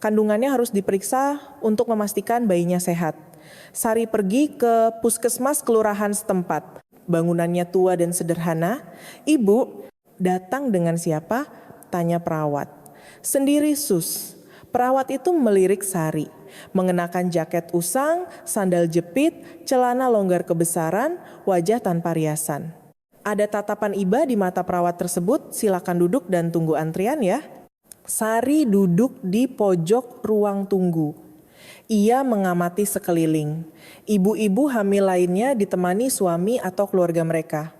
S1: Kandungannya harus diperiksa untuk memastikan bayinya sehat. Sari pergi ke puskesmas kelurahan setempat. Bangunannya tua dan sederhana. Ibu, datang dengan siapa? Tanya perawat. Sendiri sus. Perawat itu melirik Sari. Mengenakan jaket usang, sandal jepit, celana longgar kebesaran, wajah tanpa riasan. Ada tatapan iba di mata perawat tersebut, silakan duduk dan tunggu antrian ya. Sari duduk di pojok ruang tunggu. Ia mengamati sekeliling. Ibu-ibu hamil lainnya ditemani suami atau keluarga mereka.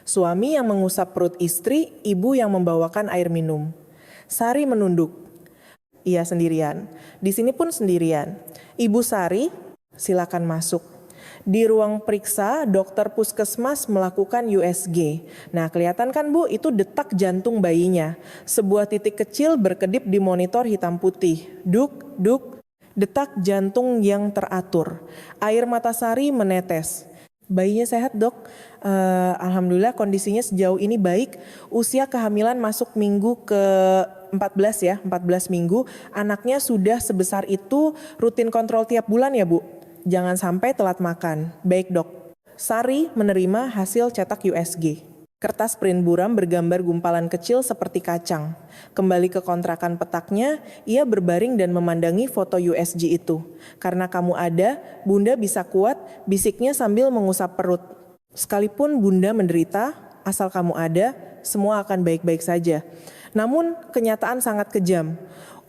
S1: Suami yang mengusap perut istri, ibu yang membawakan air minum. Sari menunduk. Ia sendirian. Di sini pun sendirian. Ibu Sari, silakan masuk. Di ruang periksa, dokter puskesmas melakukan USG. Nah, kelihatan kan Bu, itu detak jantung bayinya. Sebuah titik kecil berkedip di monitor hitam putih. Duk, duk, detak jantung yang teratur. Air mata Sari menetes. Bayinya sehat dok, alhamdulillah kondisinya sejauh ini baik. Usia kehamilan masuk minggu ke 14 ya, 14 minggu. Anaknya sudah sebesar itu, rutin kontrol tiap bulan ya Bu. Jangan sampai telat makan. Baik dok. Sari menerima hasil cetak USG. Kertas print buram bergambar gumpalan kecil seperti kacang. Kembali ke kontrakan petaknya, ia berbaring dan memandangi foto USG itu. Karena kamu ada, Bunda bisa kuat, bisiknya sambil mengusap perut. Sekalipun Bunda menderita, asal kamu ada, semua akan baik-baik saja. Namun kenyataan sangat kejam.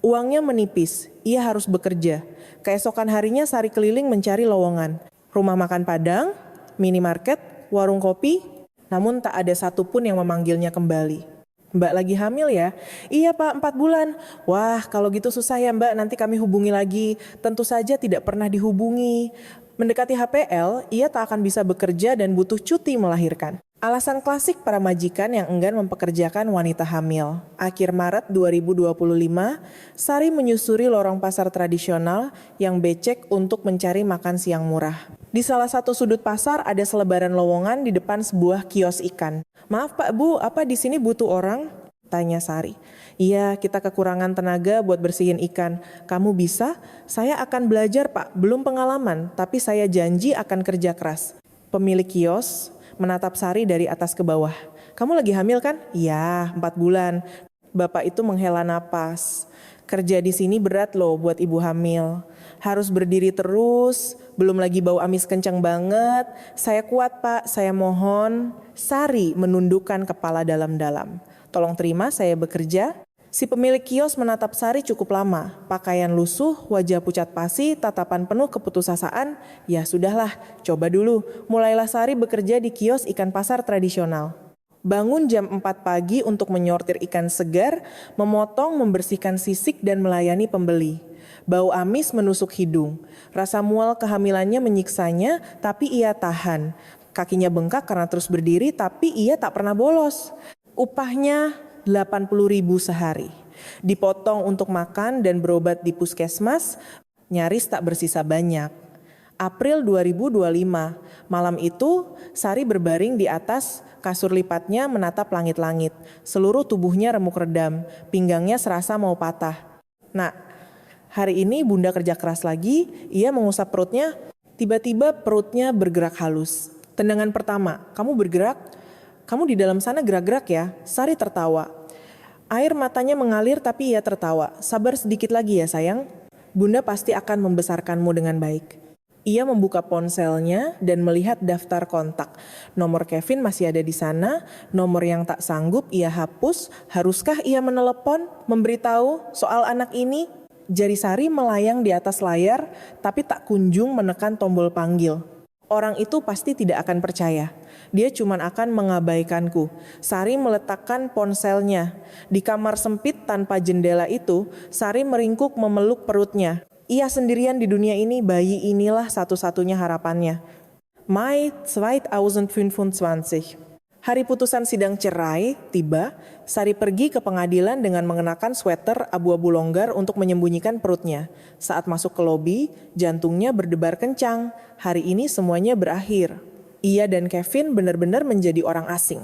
S1: Uangnya menipis, ia harus bekerja. Keesokan harinya Sari keliling mencari lowongan. Rumah makan Padang, minimarket, warung kopi, namun tak ada satupun yang memanggilnya kembali. Mbak lagi hamil ya? Iya Pak, 4 bulan. Wah, kalau gitu susah ya Mbak, nanti kami hubungi lagi. Tentu saja tidak pernah dihubungi. Mendekati HPL, ia tak akan bisa bekerja dan butuh cuti melahirkan. Alasan klasik para majikan yang enggan mempekerjakan wanita hamil. Akhir Maret 2025, Sari menyusuri lorong pasar tradisional yang becek untuk mencari makan siang murah. Di salah satu sudut pasar ada selebaran lowongan di depan sebuah kios ikan. Maaf Pak Bu, apa di sini butuh orang? Tanya Sari. Iya, kita kekurangan tenaga buat bersihin ikan. Kamu bisa? Saya akan belajar Pak, belum pengalaman, tapi saya janji akan kerja keras. Pemilik kios menatap Sari dari atas ke bawah. Kamu lagi hamil kan? Iya, 4 bulan. Bapak itu menghela napas. Kerja di sini berat loh buat ibu hamil. Harus berdiri terus, belum lagi bau amis kencang banget. Saya kuat Pak, saya mohon. Sari menundukkan kepala dalam-dalam. Tolong terima saya bekerja. Si pemilik kios menatap Sari cukup lama. Pakaian lusuh, wajah pucat pasi, tatapan penuh keputusasaan. Ya sudahlah, coba dulu. Mulailah Sari bekerja di kios ikan pasar tradisional. Bangun jam 4 pagi untuk menyortir ikan segar, memotong, membersihkan sisik dan melayani pembeli. Bau amis menusuk hidung. Rasa mual kehamilannya menyiksanya, tapi ia tahan. Kakinya bengkak karena terus berdiri, tapi ia tak pernah bolos. Upahnya 80.000 sehari. Dipotong untuk makan dan berobat di puskesmas, nyaris tak bersisa banyak. April 2025, malam itu Sari berbaring di atas kasur lipatnya menatap langit-langit. Seluruh tubuhnya remuk redam, pinggangnya serasa mau patah. Nak, hari ini Bunda kerja keras lagi, ia mengusap perutnya. Tiba-tiba perutnya bergerak halus. Tendangan pertama, kamu bergerak? Kamu di dalam sana gerak-gerak ya? Sari tertawa. Air matanya mengalir tapi ia tertawa. Sabar sedikit lagi ya sayang. Bunda pasti akan membesarkanmu dengan baik. Ia membuka ponselnya dan melihat daftar kontak. Nomor Kevin masih ada di sana, nomor yang tak sanggup ia hapus. Haruskah ia menelepon, memberitahu soal anak ini? Jari Sari melayang di atas layar tapi tak kunjung menekan tombol panggil. Orang itu pasti tidak akan percaya. Dia cuma akan mengabaikanku. Sari meletakkan ponselnya. Di kamar sempit tanpa jendela itu, Sari meringkuk memeluk perutnya. Ia sendirian di dunia ini, bayi inilah satu-satunya harapannya. Mai 2025. Hari putusan sidang cerai tiba, Sari pergi ke pengadilan dengan mengenakan sweater abu-abu longgar untuk menyembunyikan perutnya. Saat masuk ke lobi, jantungnya berdebar kencang. Hari ini semuanya berakhir. Ia dan Kevin benar-benar menjadi orang asing.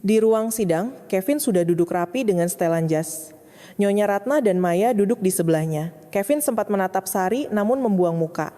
S1: Di ruang sidang, Kevin sudah duduk rapi dengan setelan jas. Nyonya Ratna dan Maya duduk di sebelahnya. Kevin sempat menatap Sari namun membuang muka.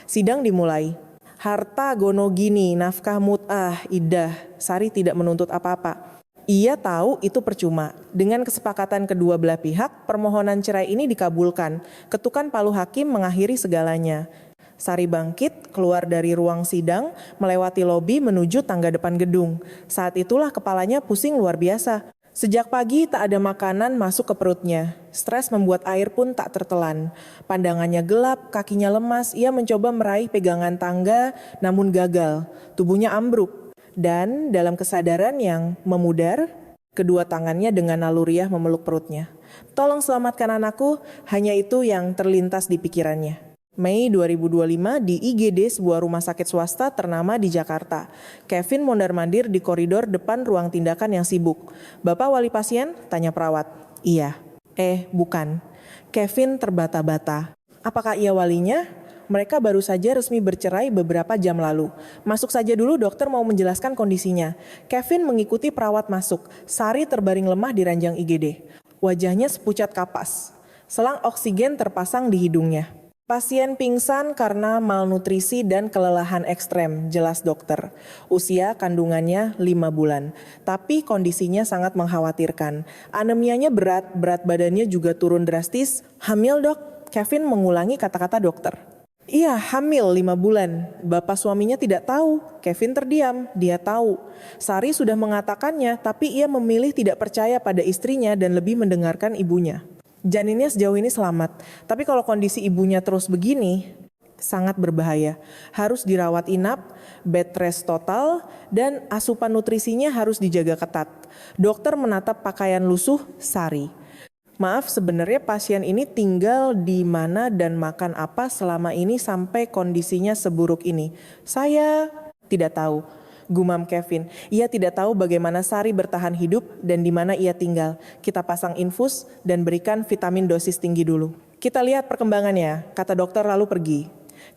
S1: Sidang dimulai. Harta gono gini, nafkah mut'ah, idah. Sari tidak menuntut apa-apa. Ia tahu itu percuma. Dengan kesepakatan kedua belah pihak, permohonan cerai ini dikabulkan. Ketukan palu hakim mengakhiri segalanya. Sari bangkit, keluar dari ruang sidang, melewati lobi menuju tangga depan gedung. Saat itulah kepalanya pusing luar biasa. Sejak pagi tak ada makanan masuk ke perutnya. Stres membuat air pun tak tertelan. Pandangannya gelap, kakinya lemas. Ia mencoba meraih pegangan tangga, namun gagal. Tubuhnya ambruk. Dan dalam kesadaran yang memudar, kedua tangannya dengan naluriah memeluk perutnya. Tolong selamatkan anakku, hanya itu yang terlintas di pikirannya. Mei 2025 di IGD sebuah rumah sakit swasta ternama di Jakarta. Kevin mondar-mandir di koridor depan ruang tindakan yang sibuk. Bapak wali pasien? Tanya perawat. Iya. Bukan. Kevin terbata-bata. Apakah ia walinya? Mereka baru saja resmi bercerai beberapa jam lalu. Masuk saja dulu, dokter mau menjelaskan kondisinya. Kevin mengikuti perawat masuk. Sari terbaring lemah di ranjang IGD. Wajahnya sepucat kapas. Selang oksigen terpasang di hidungnya. Pasien pingsan karena malnutrisi dan kelelahan ekstrem, jelas dokter. Usia kandungannya 5 bulan, tapi kondisinya sangat mengkhawatirkan. Anemianya berat, berat badannya juga turun drastis. Hamil dok, Kevin mengulangi kata-kata dokter. Iya, hamil 5 bulan. Bapak suaminya tidak tahu. Kevin terdiam, dia tahu. Sari sudah mengatakannya, tapi ia memilih tidak percaya pada istrinya dan lebih mendengarkan ibunya. Janinnya sejauh ini selamat, tapi kalau kondisi ibunya terus begini, sangat berbahaya. Harus dirawat inap, bed rest total, dan asupan nutrisinya harus dijaga ketat. Dokter menatap pakaian lusuh Sari. Maaf, sebenarnya pasien ini tinggal di mana dan makan apa selama ini sampai kondisinya seburuk ini? Saya tidak tahu. Gumam Kevin. Ia tidak tahu bagaimana Sari bertahan hidup dan di mana ia tinggal. Kita pasang infus dan berikan vitamin dosis tinggi dulu. Kita lihat perkembangannya, kata dokter lalu pergi.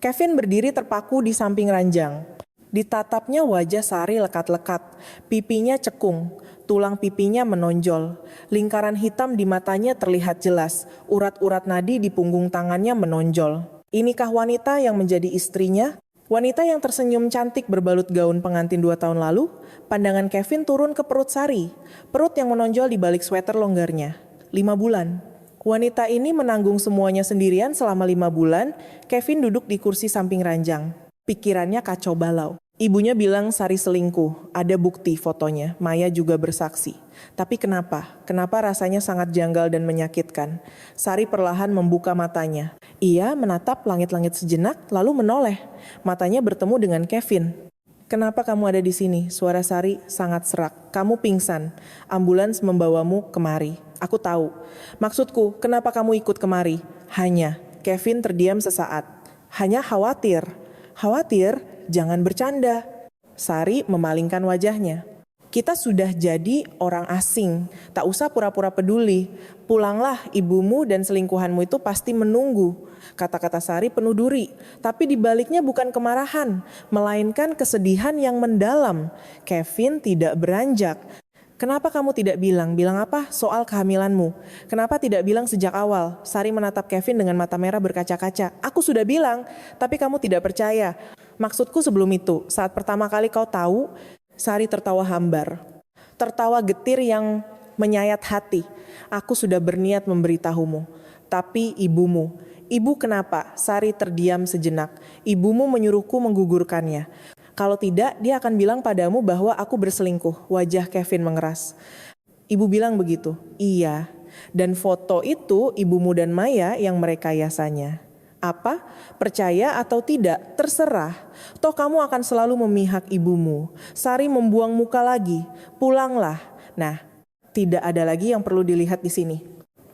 S1: Kevin berdiri terpaku di samping ranjang. Ditatapnya wajah Sari lekat-lekat. Pipinya cekung, tulang pipinya menonjol. Lingkaran hitam di matanya terlihat jelas. Urat-urat nadi di punggung tangannya menonjol. Inikah wanita yang menjadi istrinya? Wanita yang tersenyum cantik berbalut gaun pengantin 2 tahun lalu, pandangan Kevin turun ke perut Sari. Perut yang menonjol di balik sweater longgarnya. 5 bulan. Wanita ini menanggung semuanya sendirian selama 5 bulan. Kevin duduk di kursi samping ranjang. Pikirannya kacau balau. Ibunya bilang Sari selingkuh, ada bukti fotonya, Maya juga bersaksi. Tapi kenapa? Kenapa rasanya sangat janggal dan menyakitkan? Sari perlahan membuka matanya. Ia menatap langit-langit sejenak, lalu menoleh. Matanya bertemu dengan Kevin. Kenapa kamu ada di sini? Suara Sari sangat serak. Kamu pingsan. Ambulans membawamu kemari. Aku tahu. Maksudku, kenapa kamu ikut kemari? Hanya. Kevin terdiam sesaat. Hanya khawatir. Khawatir? Jangan bercanda. Sari memalingkan wajahnya. Kita sudah jadi orang asing. Tak usah pura-pura peduli. Pulanglah, ibumu dan selingkuhanmu itu pasti menunggu. Kata-kata Sari penuh duri. Tapi dibaliknya bukan kemarahan, melainkan kesedihan yang mendalam. Kevin tidak beranjak. Kenapa kamu tidak bilang? Bilang apa? Soal kehamilanmu. Kenapa tidak bilang sejak awal? Sari menatap Kevin dengan mata merah berkaca-kaca. Aku sudah bilang, tapi kamu tidak percaya. Maksudku sebelum itu, saat pertama kali kau tahu, Sari tertawa hambar. Tertawa getir yang menyayat hati. Aku sudah berniat memberitahumu. Tapi ibumu. Ibu kenapa? Sari terdiam sejenak. Ibumu menyuruhku menggugurkannya. Kalau tidak, dia akan bilang padamu bahwa aku berselingkuh. Wajah Kevin mengeras. Ibu bilang begitu. Iya. Dan foto itu ibumu dan Maya yang merekayasanya. Apa? Percaya atau tidak? Terserah. Toh kamu akan selalu memihak ibumu. Sari membuang muka lagi. Pulanglah. Nah, tidak ada lagi yang perlu dilihat di sini.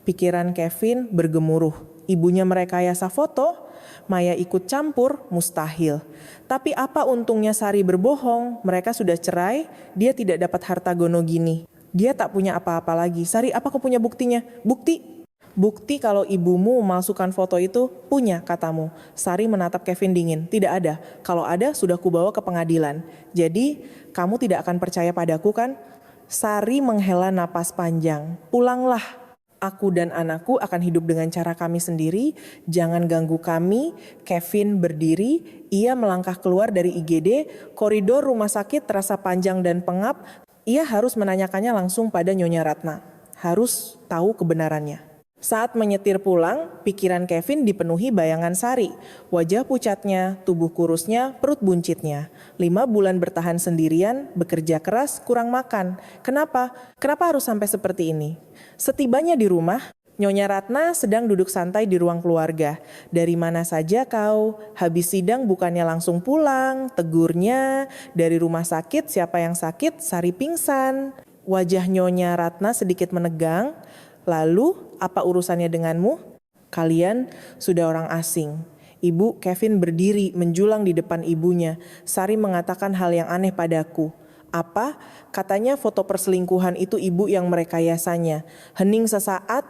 S1: Pikiran Kevin bergemuruh. Ibunya merekayasa foto, Maya ikut campur, mustahil. Tapi apa untungnya Sari berbohong? Mereka sudah cerai, dia tidak dapat harta gono gini. Dia tak punya apa-apa lagi. Sari, apa kau punya buktinya? Bukti? Bukti kalau ibumu memalsukan foto itu punya, katamu. Sari menatap Kevin dingin. Tidak ada. Kalau ada, sudah kubawa ke pengadilan. Jadi, kamu tidak akan percaya padaku kan? Sari menghela napas panjang. Pulanglah. Aku dan anakku akan hidup dengan cara kami sendiri. Jangan ganggu kami. Kevin berdiri. Ia melangkah keluar dari IGD. Koridor rumah sakit terasa panjang dan pengap. Ia harus menanyakannya langsung pada Nyonya Ratna. Harus tahu kebenarannya. Saat menyetir pulang, pikiran Kevin dipenuhi bayangan Sari. Wajah pucatnya, tubuh kurusnya, perut buncitnya. 5 bulan bertahan sendirian, bekerja keras, kurang makan. Kenapa? Kenapa harus sampai seperti ini? Setibanya di rumah, Nyonya Ratna sedang duduk santai di ruang keluarga. Dari mana saja kau? Habis sidang bukannya langsung pulang, tegurnya. Dari rumah sakit, siapa yang sakit? Sari pingsan. Wajah Nyonya Ratna sedikit menegang. Lalu, apa urusannya denganmu? Kalian sudah orang asing. Ibu Kevin berdiri menjulang di depan ibunya. Sari mengatakan hal yang aneh padaku. Apa? Katanya foto perselingkuhan itu ibu yang merekayasanya. Hening sesaat,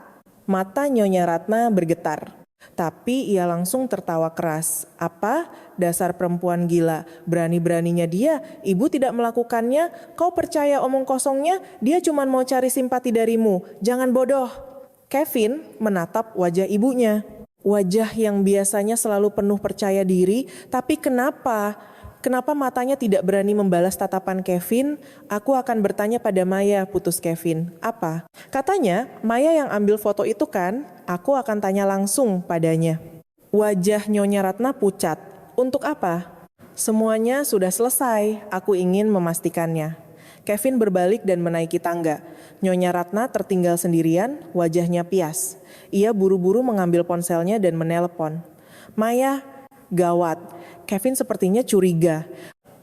S1: mata Nyonya Ratna bergetar. Tapi ia langsung tertawa keras. Apa? Dasar perempuan gila. Berani-beraninya dia. Ibu tidak melakukannya. Kau percaya omong kosongnya? Dia cuma mau cari simpati darimu. Jangan bodoh. Kevin menatap wajah ibunya. Wajah yang biasanya selalu penuh percaya diri. Tapi kenapa? Kenapa matanya tidak berani membalas tatapan Kevin? Aku akan bertanya pada Maya, putus Kevin. Apa? Katanya, Maya yang ambil foto itu kan? Aku akan tanya langsung padanya. Wajah Nyonya Ratna pucat. Untuk apa? Semuanya sudah selesai. Aku ingin memastikannya. Kevin berbalik dan menaiki tangga. Nyonya Ratna tertinggal sendirian, wajahnya pias. Ia buru-buru mengambil ponselnya dan menelpon. Maya, gawat. Kevin sepertinya curiga.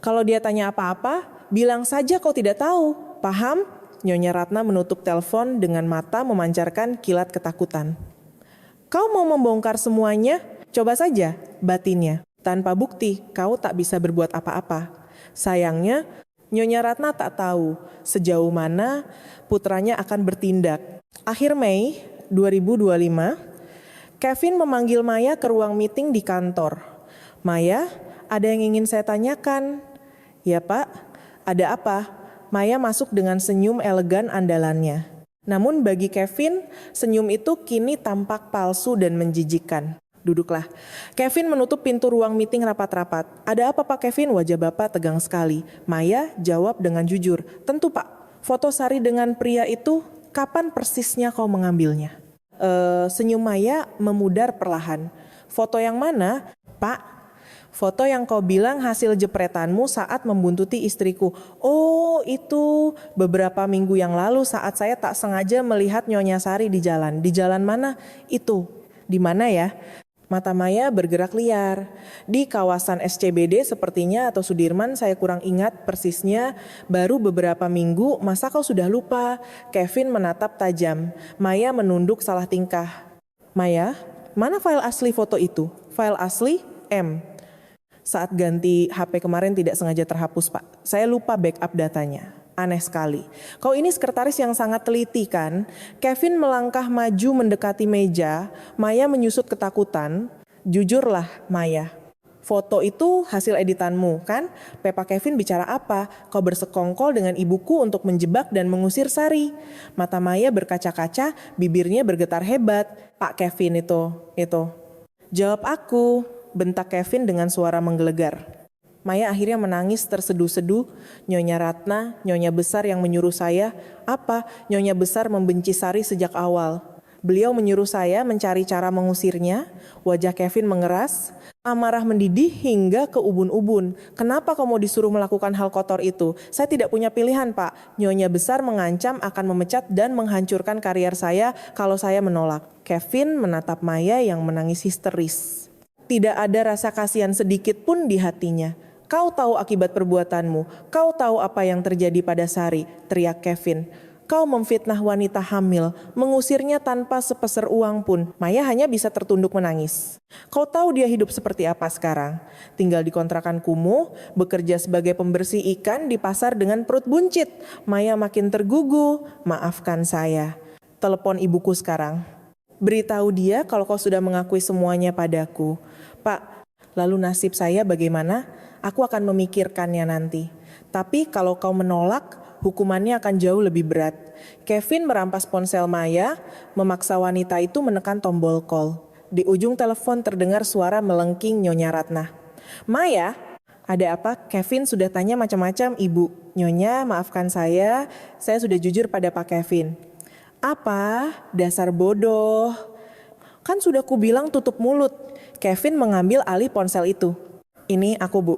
S1: Kalau dia tanya apa-apa, bilang saja kau tidak tahu. Paham? Nyonya Ratna menutup telepon dengan mata memancarkan kilat ketakutan. Kau mau membongkar semuanya? Coba saja, batinnya. Tanpa bukti, kau tak bisa berbuat apa-apa. Sayangnya, Nyonya Ratna tak tahu sejauh mana putranya akan bertindak. Akhir Mei 2025, Kevin memanggil Maya ke ruang meeting di kantor. Maya, ada yang ingin saya tanyakan. Ya Pak, ada apa? Maya masuk dengan senyum elegan andalannya. Namun bagi Kevin, senyum itu kini tampak palsu dan menjijikkan. Duduklah. Kevin menutup pintu ruang meeting rapat-rapat. Ada apa Pak Kevin? Wajah Bapak tegang sekali. Maya jawab dengan jujur. Tentu Pak, foto Sari dengan pria itu kapan persisnya kau mengambilnya? Senyum Maya memudar perlahan. Foto yang mana? Pak, Foto yang kau bilang hasil jepretanmu saat membuntuti istriku. Oh, itu beberapa minggu yang lalu saat saya tak sengaja melihat Nyonya Sari di jalan. Di jalan mana? Itu. Di mana ya? Mata Maya bergerak liar. Di kawasan SCBD sepertinya atau Sudirman, saya kurang ingat persisnya. Baru beberapa minggu, masa kau sudah lupa? Kevin menatap tajam. Maya menunduk salah tingkah. Maya, mana file asli foto itu? File asli? M. Saat ganti HP kemarin tidak sengaja terhapus, Pak. Saya lupa backup datanya. Aneh sekali. Kau ini sekretaris yang sangat teliti kan? Kevin melangkah maju mendekati meja. Maya menyusut ketakutan. Jujurlah, Maya. Foto itu hasil editanmu, kan? Pepa Kevin bicara apa? Kau bersekongkol dengan ibuku untuk menjebak dan mengusir Sari. Mata Maya berkaca-kaca, bibirnya bergetar hebat. Pak Kevin itu. Jawab aku, bentak Kevin dengan suara menggelegar. Maya akhirnya menangis terseduh-seduh. Nyonya Ratna, nyonya besar yang menyuruh saya. Apa? Nyonya besar membenci Sari sejak awal. Beliau menyuruh saya mencari cara mengusirnya. Wajah Kevin mengeras. Amarah mendidih hingga ke ubun-ubun. Kenapa kamu disuruh melakukan hal kotor itu? Saya tidak punya pilihan, Pak. Nyonya besar mengancam akan memecat dan menghancurkan karier saya kalau saya menolak. Kevin menatap Maya yang menangis histeris. Tidak ada rasa kasihan sedikit pun di hatinya. Kau tahu akibat perbuatanmu. Kau tahu apa yang terjadi pada Sari, teriak Kevin. Kau memfitnah wanita hamil, mengusirnya tanpa sepeser uang pun. Maya hanya bisa tertunduk menangis. Kau tahu dia hidup seperti apa sekarang? Tinggal di kontrakan kumuh, bekerja sebagai pembersih ikan di pasar dengan perut buncit. Maya makin tergugu. Maafkan saya. Telepon ibuku sekarang. Beritahu dia kalau kau sudah mengakui semuanya padaku. Pak, lalu nasib saya bagaimana? Aku akan memikirkannya nanti. Tapi kalau kau menolak, hukumannya akan jauh lebih berat. Kevin merampas ponsel Maya, memaksa wanita itu menekan tombol call. Di ujung telepon terdengar suara melengking Nyonya Ratna. Maya, ada apa? Kevin sudah tanya macam-macam, Ibu. Nyonya, maafkan saya sudah jujur pada Pak Kevin. Apa? Dasar bodoh. Kan sudah kubilang tutup mulut. Kevin mengambil alih ponsel itu. Ini aku, Bu.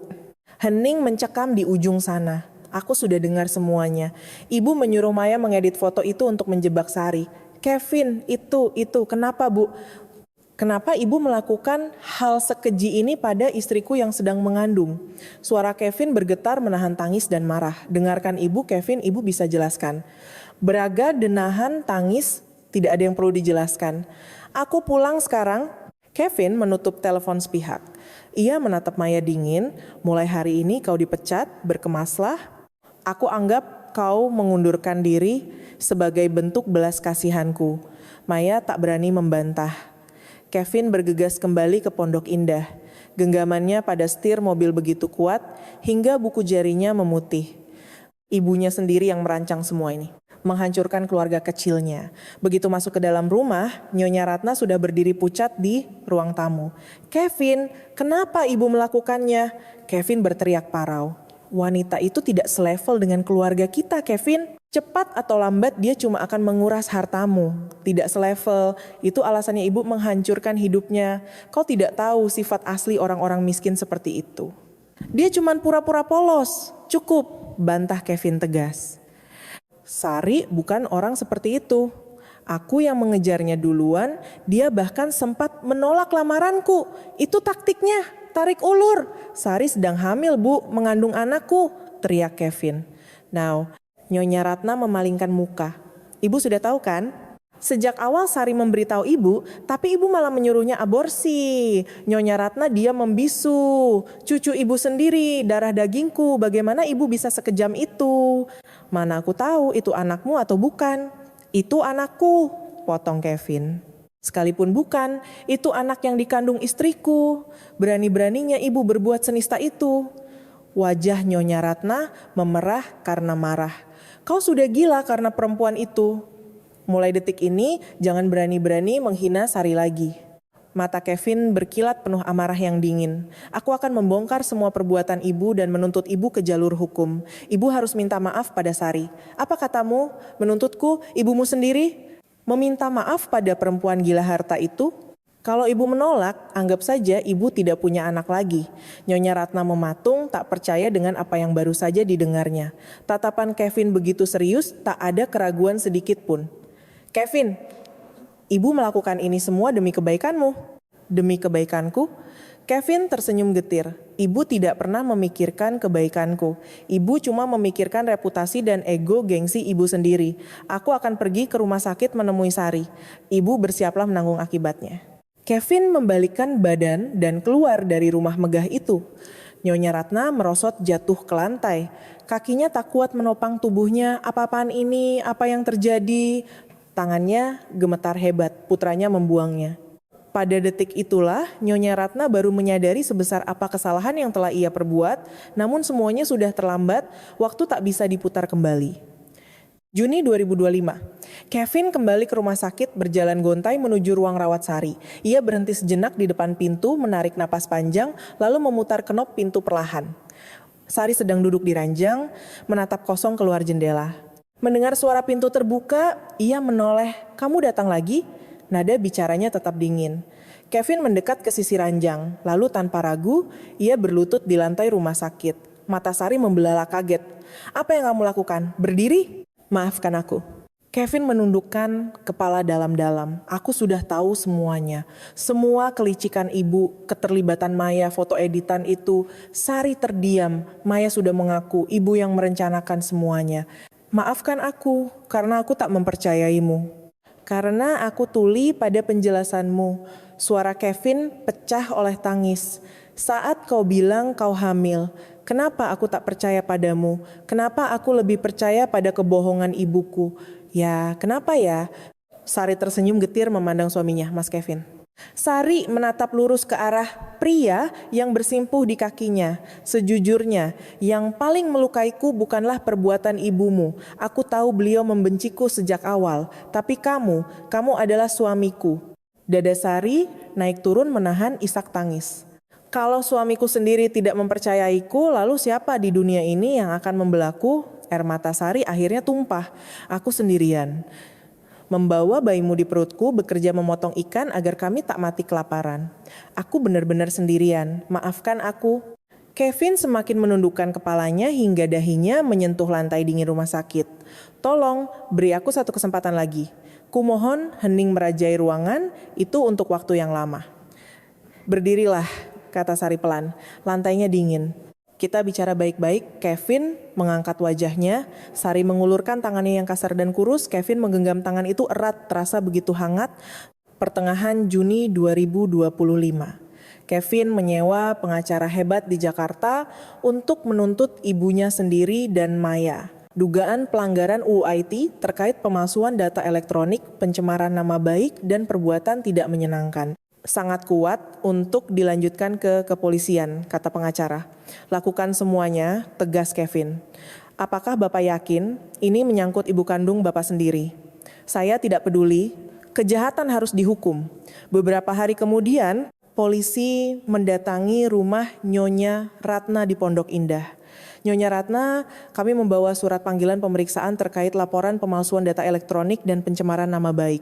S1: Hening mencekam di ujung sana. Aku sudah dengar semuanya. Ibu menyuruh Maya mengedit foto itu untuk menjebak Sari. Kevin, itu. Kenapa, Bu? Kenapa ibu melakukan hal sekeji ini pada istriku yang sedang mengandung? Suara Kevin bergetar menahan tangis dan marah. Dengarkan ibu, Kevin, ibu bisa jelaskan. Beraga, denahan, tangis, tidak ada yang perlu dijelaskan. Aku pulang sekarang. Kevin menutup telepon sepihak. Ia menatap Maya dingin. Mulai hari ini kau dipecat, berkemaslah. Aku anggap kau mengundurkan diri sebagai bentuk belas kasihanku. Maya tak berani membantah. Kevin bergegas kembali ke Pondok Indah. Genggamannya pada setir mobil begitu kuat hingga buku jarinya memutih. Ibunya sendiri yang merancang semua ini. Menghancurkan keluarga kecilnya. Begitu masuk ke dalam rumah, Nyonya Ratna sudah berdiri pucat di ruang tamu. Kevin, kenapa ibu melakukannya? Kevin berteriak parau. Wanita itu tidak selevel dengan keluarga kita, Kevin. Cepat atau lambat dia cuma akan menguras hartamu. Tidak selevel, itu alasannya ibu menghancurkan hidupnya. Kau tidak tahu sifat asli orang-orang miskin seperti itu. Dia cuma pura-pura polos. Cukup, bantah Kevin tegas. Sari bukan orang seperti itu. Aku yang mengejarnya duluan, dia bahkan sempat menolak lamaranku. Itu taktiknya, tarik ulur. Sari sedang hamil, Bu, mengandung anakku, teriak Kevin. Now, Nyonya Ratna memalingkan muka. Ibu sudah tahu kan? Sejak awal Sari memberitahu ibu, tapi ibu malah menyuruhnya aborsi. Nyonya Ratna dia membisu. Cucu ibu sendiri, darah dagingku, bagaimana ibu bisa sekejam itu? Mana aku tahu itu anakmu atau bukan? Itu anakku, potong Kevin. Sekalipun bukan, itu anak yang dikandung istriku. Berani-beraninya ibu berbuat senista itu. Wajah Nyonya Ratna memerah karena marah. Kau sudah gila karena perempuan itu. Mulai detik ini, jangan berani-berani menghina Sari lagi. Mata Kevin berkilat penuh amarah yang dingin. Aku akan membongkar semua perbuatan ibu dan menuntut ibu ke jalur hukum. Ibu harus minta maaf pada Sari. Apa katamu? Menuntutku, ibumu sendiri? Meminta maaf pada perempuan gila harta itu? Kalau ibu menolak, anggap saja ibu tidak punya anak lagi. Nyonya Ratna mematung, tak percaya dengan apa yang baru saja didengarnya. Tatapan Kevin begitu serius, tak ada keraguan sedikit pun. Kevin, ibu melakukan ini semua demi kebaikanmu. Demi kebaikanku? Kevin tersenyum getir. Ibu tidak pernah memikirkan kebaikanku. Ibu cuma memikirkan reputasi dan ego gengsi ibu sendiri. Aku akan pergi ke rumah sakit menemui Sari. Ibu bersiaplah menanggung akibatnya. Kevin membalikkan badan dan keluar dari rumah megah itu. Nyonya Ratna merosot jatuh ke lantai. Kakinya tak kuat menopang tubuhnya. Apa-apaan ini? Apa yang terjadi? Tangannya gemetar hebat, putranya membuangnya. Pada detik itulah, Nyonya Ratna baru menyadari sebesar apa kesalahan yang telah ia perbuat, namun semuanya sudah terlambat, waktu tak bisa diputar kembali. Juni 2025, Kevin kembali ke rumah sakit berjalan gontai menuju ruang rawat Sari. Ia berhenti sejenak di depan pintu, menarik napas panjang, lalu memutar kenop pintu perlahan. Sari sedang duduk di ranjang, menatap kosong keluar jendela. Mendengar suara pintu terbuka, ia menoleh. "Kamu datang lagi?" Nada bicaranya tetap dingin. Kevin mendekat ke sisi ranjang, lalu tanpa ragu, ia berlutut di lantai rumah sakit. Mata Sari membelalak kaget. "Apa yang kamu lakukan? Berdiri? Maafkan aku." Kevin menundukkan kepala dalam-dalam. "Aku sudah tahu semuanya. Semua kelicikan ibu, keterlibatan Maya, foto editan itu." Sari terdiam. Maya sudah mengaku ibu yang merencanakan semuanya. "Maafkan aku, karena aku tak mempercayaimu. Karena aku tuli pada penjelasanmu." Suara Kevin pecah oleh tangis. "Saat kau bilang kau hamil, kenapa aku tak percaya padamu? Kenapa aku lebih percaya pada kebohongan ibuku?" "Ya, kenapa ya?" Sari tersenyum getir memandang suaminya, Mas Kevin. Sari menatap lurus ke arah pria yang bersimpuh di kakinya. "Sejujurnya, yang paling melukaiku bukanlah perbuatan ibumu. Aku tahu beliau membenciku sejak awal, tapi kamu adalah suamiku." Dada Sari naik turun menahan isak tangis. "Kalau suamiku sendiri tidak mempercayaiku, lalu siapa di dunia ini yang akan membelaku?" Air mata Sari akhirnya tumpah. "Aku sendirian. Membawa bayimu di perutku, bekerja memotong ikan agar kami tak mati kelaparan. Aku benar-benar sendirian. Maafkan aku." Kevin semakin menundukkan kepalanya hingga dahinya menyentuh lantai dingin rumah sakit. "Tolong, beri aku satu kesempatan lagi. Kumohon." Hening merajai ruangan itu untuk waktu yang lama. "Berdirilah," kata Sari pelan. "Lantainya dingin. Kita bicara baik-baik." Kevin mengangkat wajahnya. Sari mengulurkan tangannya yang kasar dan kurus. Kevin menggenggam tangan itu erat, terasa begitu hangat. Pertengahan Juni 2025. Kevin menyewa pengacara hebat di Jakarta untuk menuntut ibunya sendiri dan Maya. Dugaan pelanggaran UU IT terkait pemalsuan data elektronik, pencemaran nama baik, dan perbuatan tidak menyenangkan. Sangat kuat untuk dilanjutkan ke kepolisian, kata pengacara. "Lakukan semuanya," tegas Kevin. "Apakah Bapak yakin ini menyangkut ibu kandung Bapak sendiri?" "Saya tidak peduli, kejahatan harus dihukum." Beberapa hari kemudian, polisi mendatangi rumah Nyonya Ratna di Pondok Indah. "Nyonya Ratna, kami membawa surat panggilan pemeriksaan terkait laporan pemalsuan data elektronik dan pencemaran nama baik."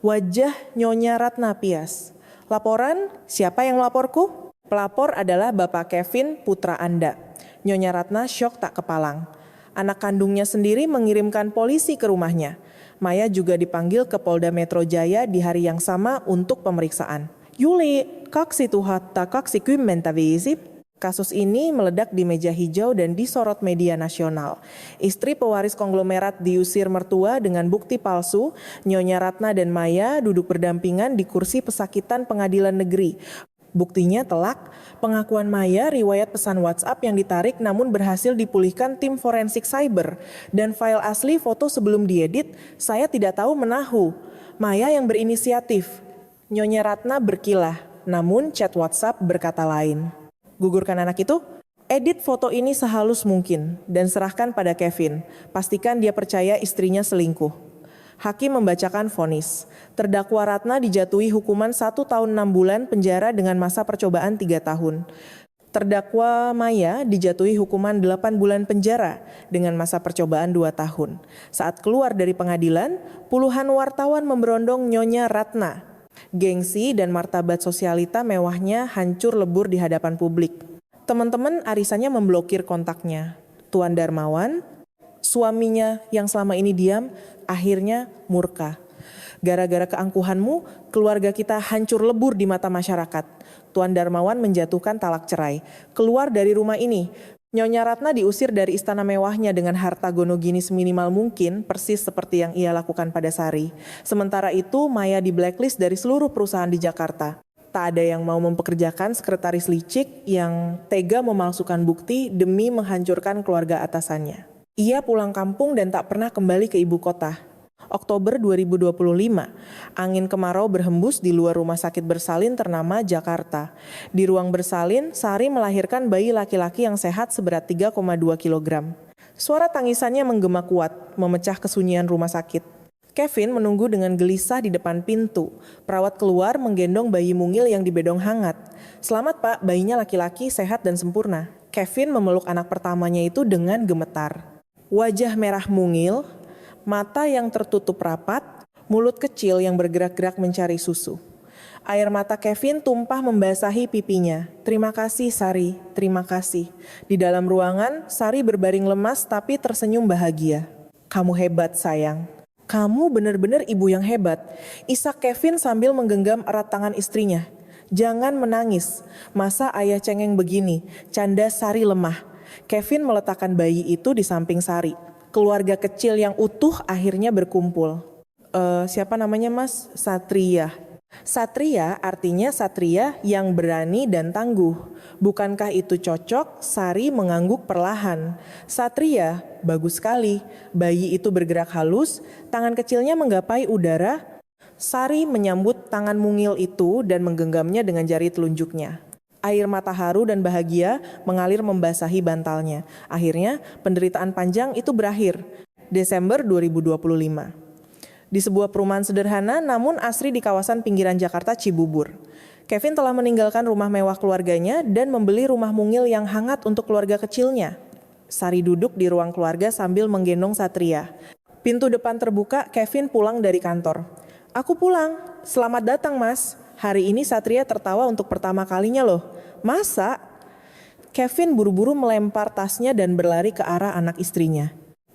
S1: Wajah Nyonya Ratna pias. "Laporan? Siapa yang melaporku?" "Pelapor adalah Bapak Kevin, putra Anda." Nyonya Ratna syok tak kepalang. Anak kandungnya sendiri mengirimkan polisi ke rumahnya. Maya juga dipanggil ke Polda Metro Jaya di hari yang sama untuk pemeriksaan. "Yuli, kaksi tuhatta kaksi kymmentä viisi." Kasus ini meledak di meja hijau dan disorot media nasional. Istri pewaris konglomerat diusir mertua dengan bukti palsu. Nyonya Ratna dan Maya duduk berdampingan di kursi pesakitan pengadilan negeri. Buktinya telak. Pengakuan Maya riwayat pesan WhatsApp yang ditarik namun berhasil dipulihkan tim forensik cyber. Dan file asli foto sebelum diedit, "Saya tidak tahu menahu." Maya yang berinisiatif. Nyonya Ratna berkilah, namun chat WhatsApp berkata lain. "Gugurkan anak itu, edit foto ini sehalus mungkin, dan serahkan pada Kevin. Pastikan dia percaya istrinya selingkuh." Hakim membacakan vonis. Terdakwa Ratna dijatuhi hukuman 1 tahun 6 bulan penjara dengan masa percobaan 3 tahun. Terdakwa Maya dijatuhi hukuman 8 bulan penjara dengan masa percobaan 2 tahun. Saat keluar dari pengadilan, puluhan wartawan memberondong Nyonya Ratna. Gengsi dan martabat sosialita mewahnya hancur lebur di hadapan publik. Teman-teman arisannya memblokir kontaknya. Tuan Darmawan, suaminya yang selama ini diam, akhirnya murka. Gara-gara keangkuhanmu, keluarga kita hancur lebur di mata masyarakat. Tuan Darmawan menjatuhkan talak cerai. Keluar dari rumah ini. Nyonya Ratna diusir dari istana mewahnya dengan harta gonogini seminimal mungkin, persis seperti yang ia lakukan pada Sari. Sementara itu, Maya di blacklist dari seluruh perusahaan di Jakarta. Tak ada yang mau mempekerjakan sekretaris licik yang tega memalsukan bukti demi menghancurkan keluarga atasannya. Ia pulang kampung dan tak pernah kembali ke ibu kota. Oktober 2025, angin kemarau berhembus di luar rumah sakit bersalin ternama Jakarta. Di ruang bersalin, Sari melahirkan bayi laki-laki yang sehat seberat 3,2 kg. Suara tangisannya menggema kuat, memecah kesunyian rumah sakit. Kevin menunggu dengan gelisah di depan pintu. Perawat keluar menggendong bayi mungil yang dibedong hangat. "Selamat Pak, bayinya laki-laki, sehat dan sempurna." Kevin memeluk anak pertamanya itu dengan gemetar. Wajah merah mungil, mata yang tertutup rapat, mulut kecil yang bergerak-gerak mencari susu. Air mata Kevin tumpah membasahi pipinya. "Terima kasih, Sari, terima kasih." Di dalam ruangan, Sari berbaring lemas tapi tersenyum bahagia. "Kamu hebat, sayang. Kamu benar-benar ibu yang hebat." Isak Kevin sambil menggenggam erat tangan istrinya. "Jangan menangis. Masa ayah cengeng begini?" Canda Sari lemah. Kevin meletakkan bayi itu di samping Sari. Keluarga kecil yang utuh akhirnya berkumpul. Siapa namanya Mas? Satria. Satria artinya satria yang berani dan tangguh. Bukankah itu cocok? Sari mengangguk perlahan. Satria, bagus sekali. Bayi itu bergerak halus, tangan kecilnya menggapai udara. Sari menyambut tangan mungil itu dan menggenggamnya dengan jari telunjuknya. Air mata haru dan bahagia mengalir membasahi bantalnya. Akhirnya, penderitaan panjang itu berakhir. Desember 2025. Di sebuah perumahan sederhana namun asri di kawasan pinggiran Jakarta Cibubur. Kevin telah meninggalkan rumah mewah keluarganya dan membeli rumah mungil yang hangat untuk keluarga kecilnya. Sari duduk di ruang keluarga sambil menggendong Satria. Pintu depan terbuka, Kevin pulang dari kantor. "Aku pulang. Selamat datang, Mas. Hari ini Satria tertawa untuk pertama kalinya loh." "Masa?" Kevin buru-buru melempar tasnya dan berlari ke arah anak istrinya.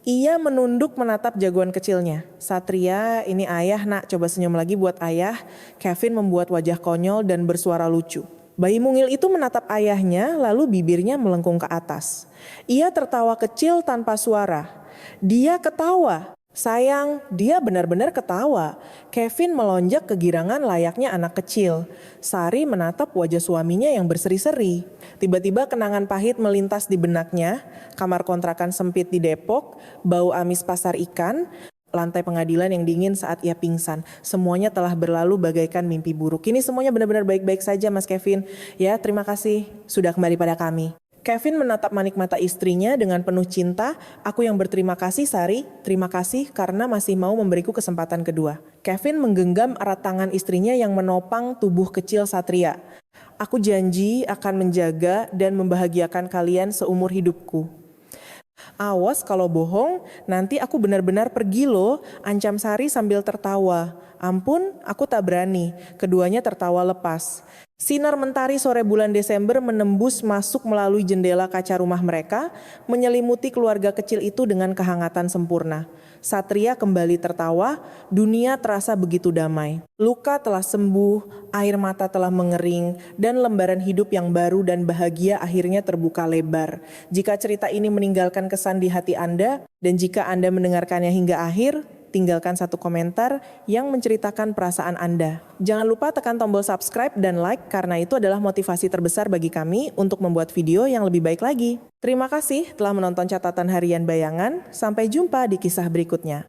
S1: Ia menunduk menatap jagoan kecilnya. "Satria, ini ayah nak, coba senyum lagi buat ayah." Kevin membuat wajah konyol dan bersuara lucu. Bayi mungil itu menatap ayahnya lalu bibirnya melengkung ke atas. Ia tertawa kecil tanpa suara. Dia ketawa. Sayang, dia benar-benar ketawa. Kevin melonjak kegirangan layaknya anak kecil. Sari menatap wajah suaminya yang berseri-seri. Tiba-tiba kenangan pahit melintas di benaknya. Kamar kontrakan sempit di Depok, bau amis pasar ikan, lantai pengadilan yang dingin saat ia pingsan. Semuanya telah berlalu bagaikan mimpi buruk. Kini semuanya benar-benar baik-baik saja, Mas Kevin. Ya, terima kasih sudah kembali pada kami. Kevin menatap manik mata istrinya dengan penuh cinta. "Aku yang berterima kasih, Sari. Terima kasih karena masih mau memberiku kesempatan kedua." Kevin menggenggam erat tangan istrinya yang menopang tubuh kecil Satria. "Aku janji akan menjaga dan membahagiakan kalian seumur hidupku." "Awas kalau bohong, nanti aku benar-benar pergi loh," ancam Sari sambil tertawa. "Ampun, aku tak berani." Keduanya tertawa lepas. Sinar mentari sore bulan Desember menembus masuk melalui jendela kaca rumah mereka, menyelimuti keluarga kecil itu dengan kehangatan sempurna. Satria kembali tertawa, dunia terasa begitu damai. Luka telah sembuh, air mata telah mengering, dan lembaran hidup yang baru dan bahagia akhirnya terbuka lebar. Jika cerita ini meninggalkan kesan di hati Anda, dan jika Anda mendengarkannya hingga akhir, tinggalkan satu komentar yang menceritakan perasaan Anda. Jangan lupa tekan tombol subscribe dan like karena itu adalah motivasi terbesar bagi kami untuk membuat video yang lebih baik lagi. Terima kasih telah menonton catatan harian bayangan. Sampai jumpa di kisah berikutnya.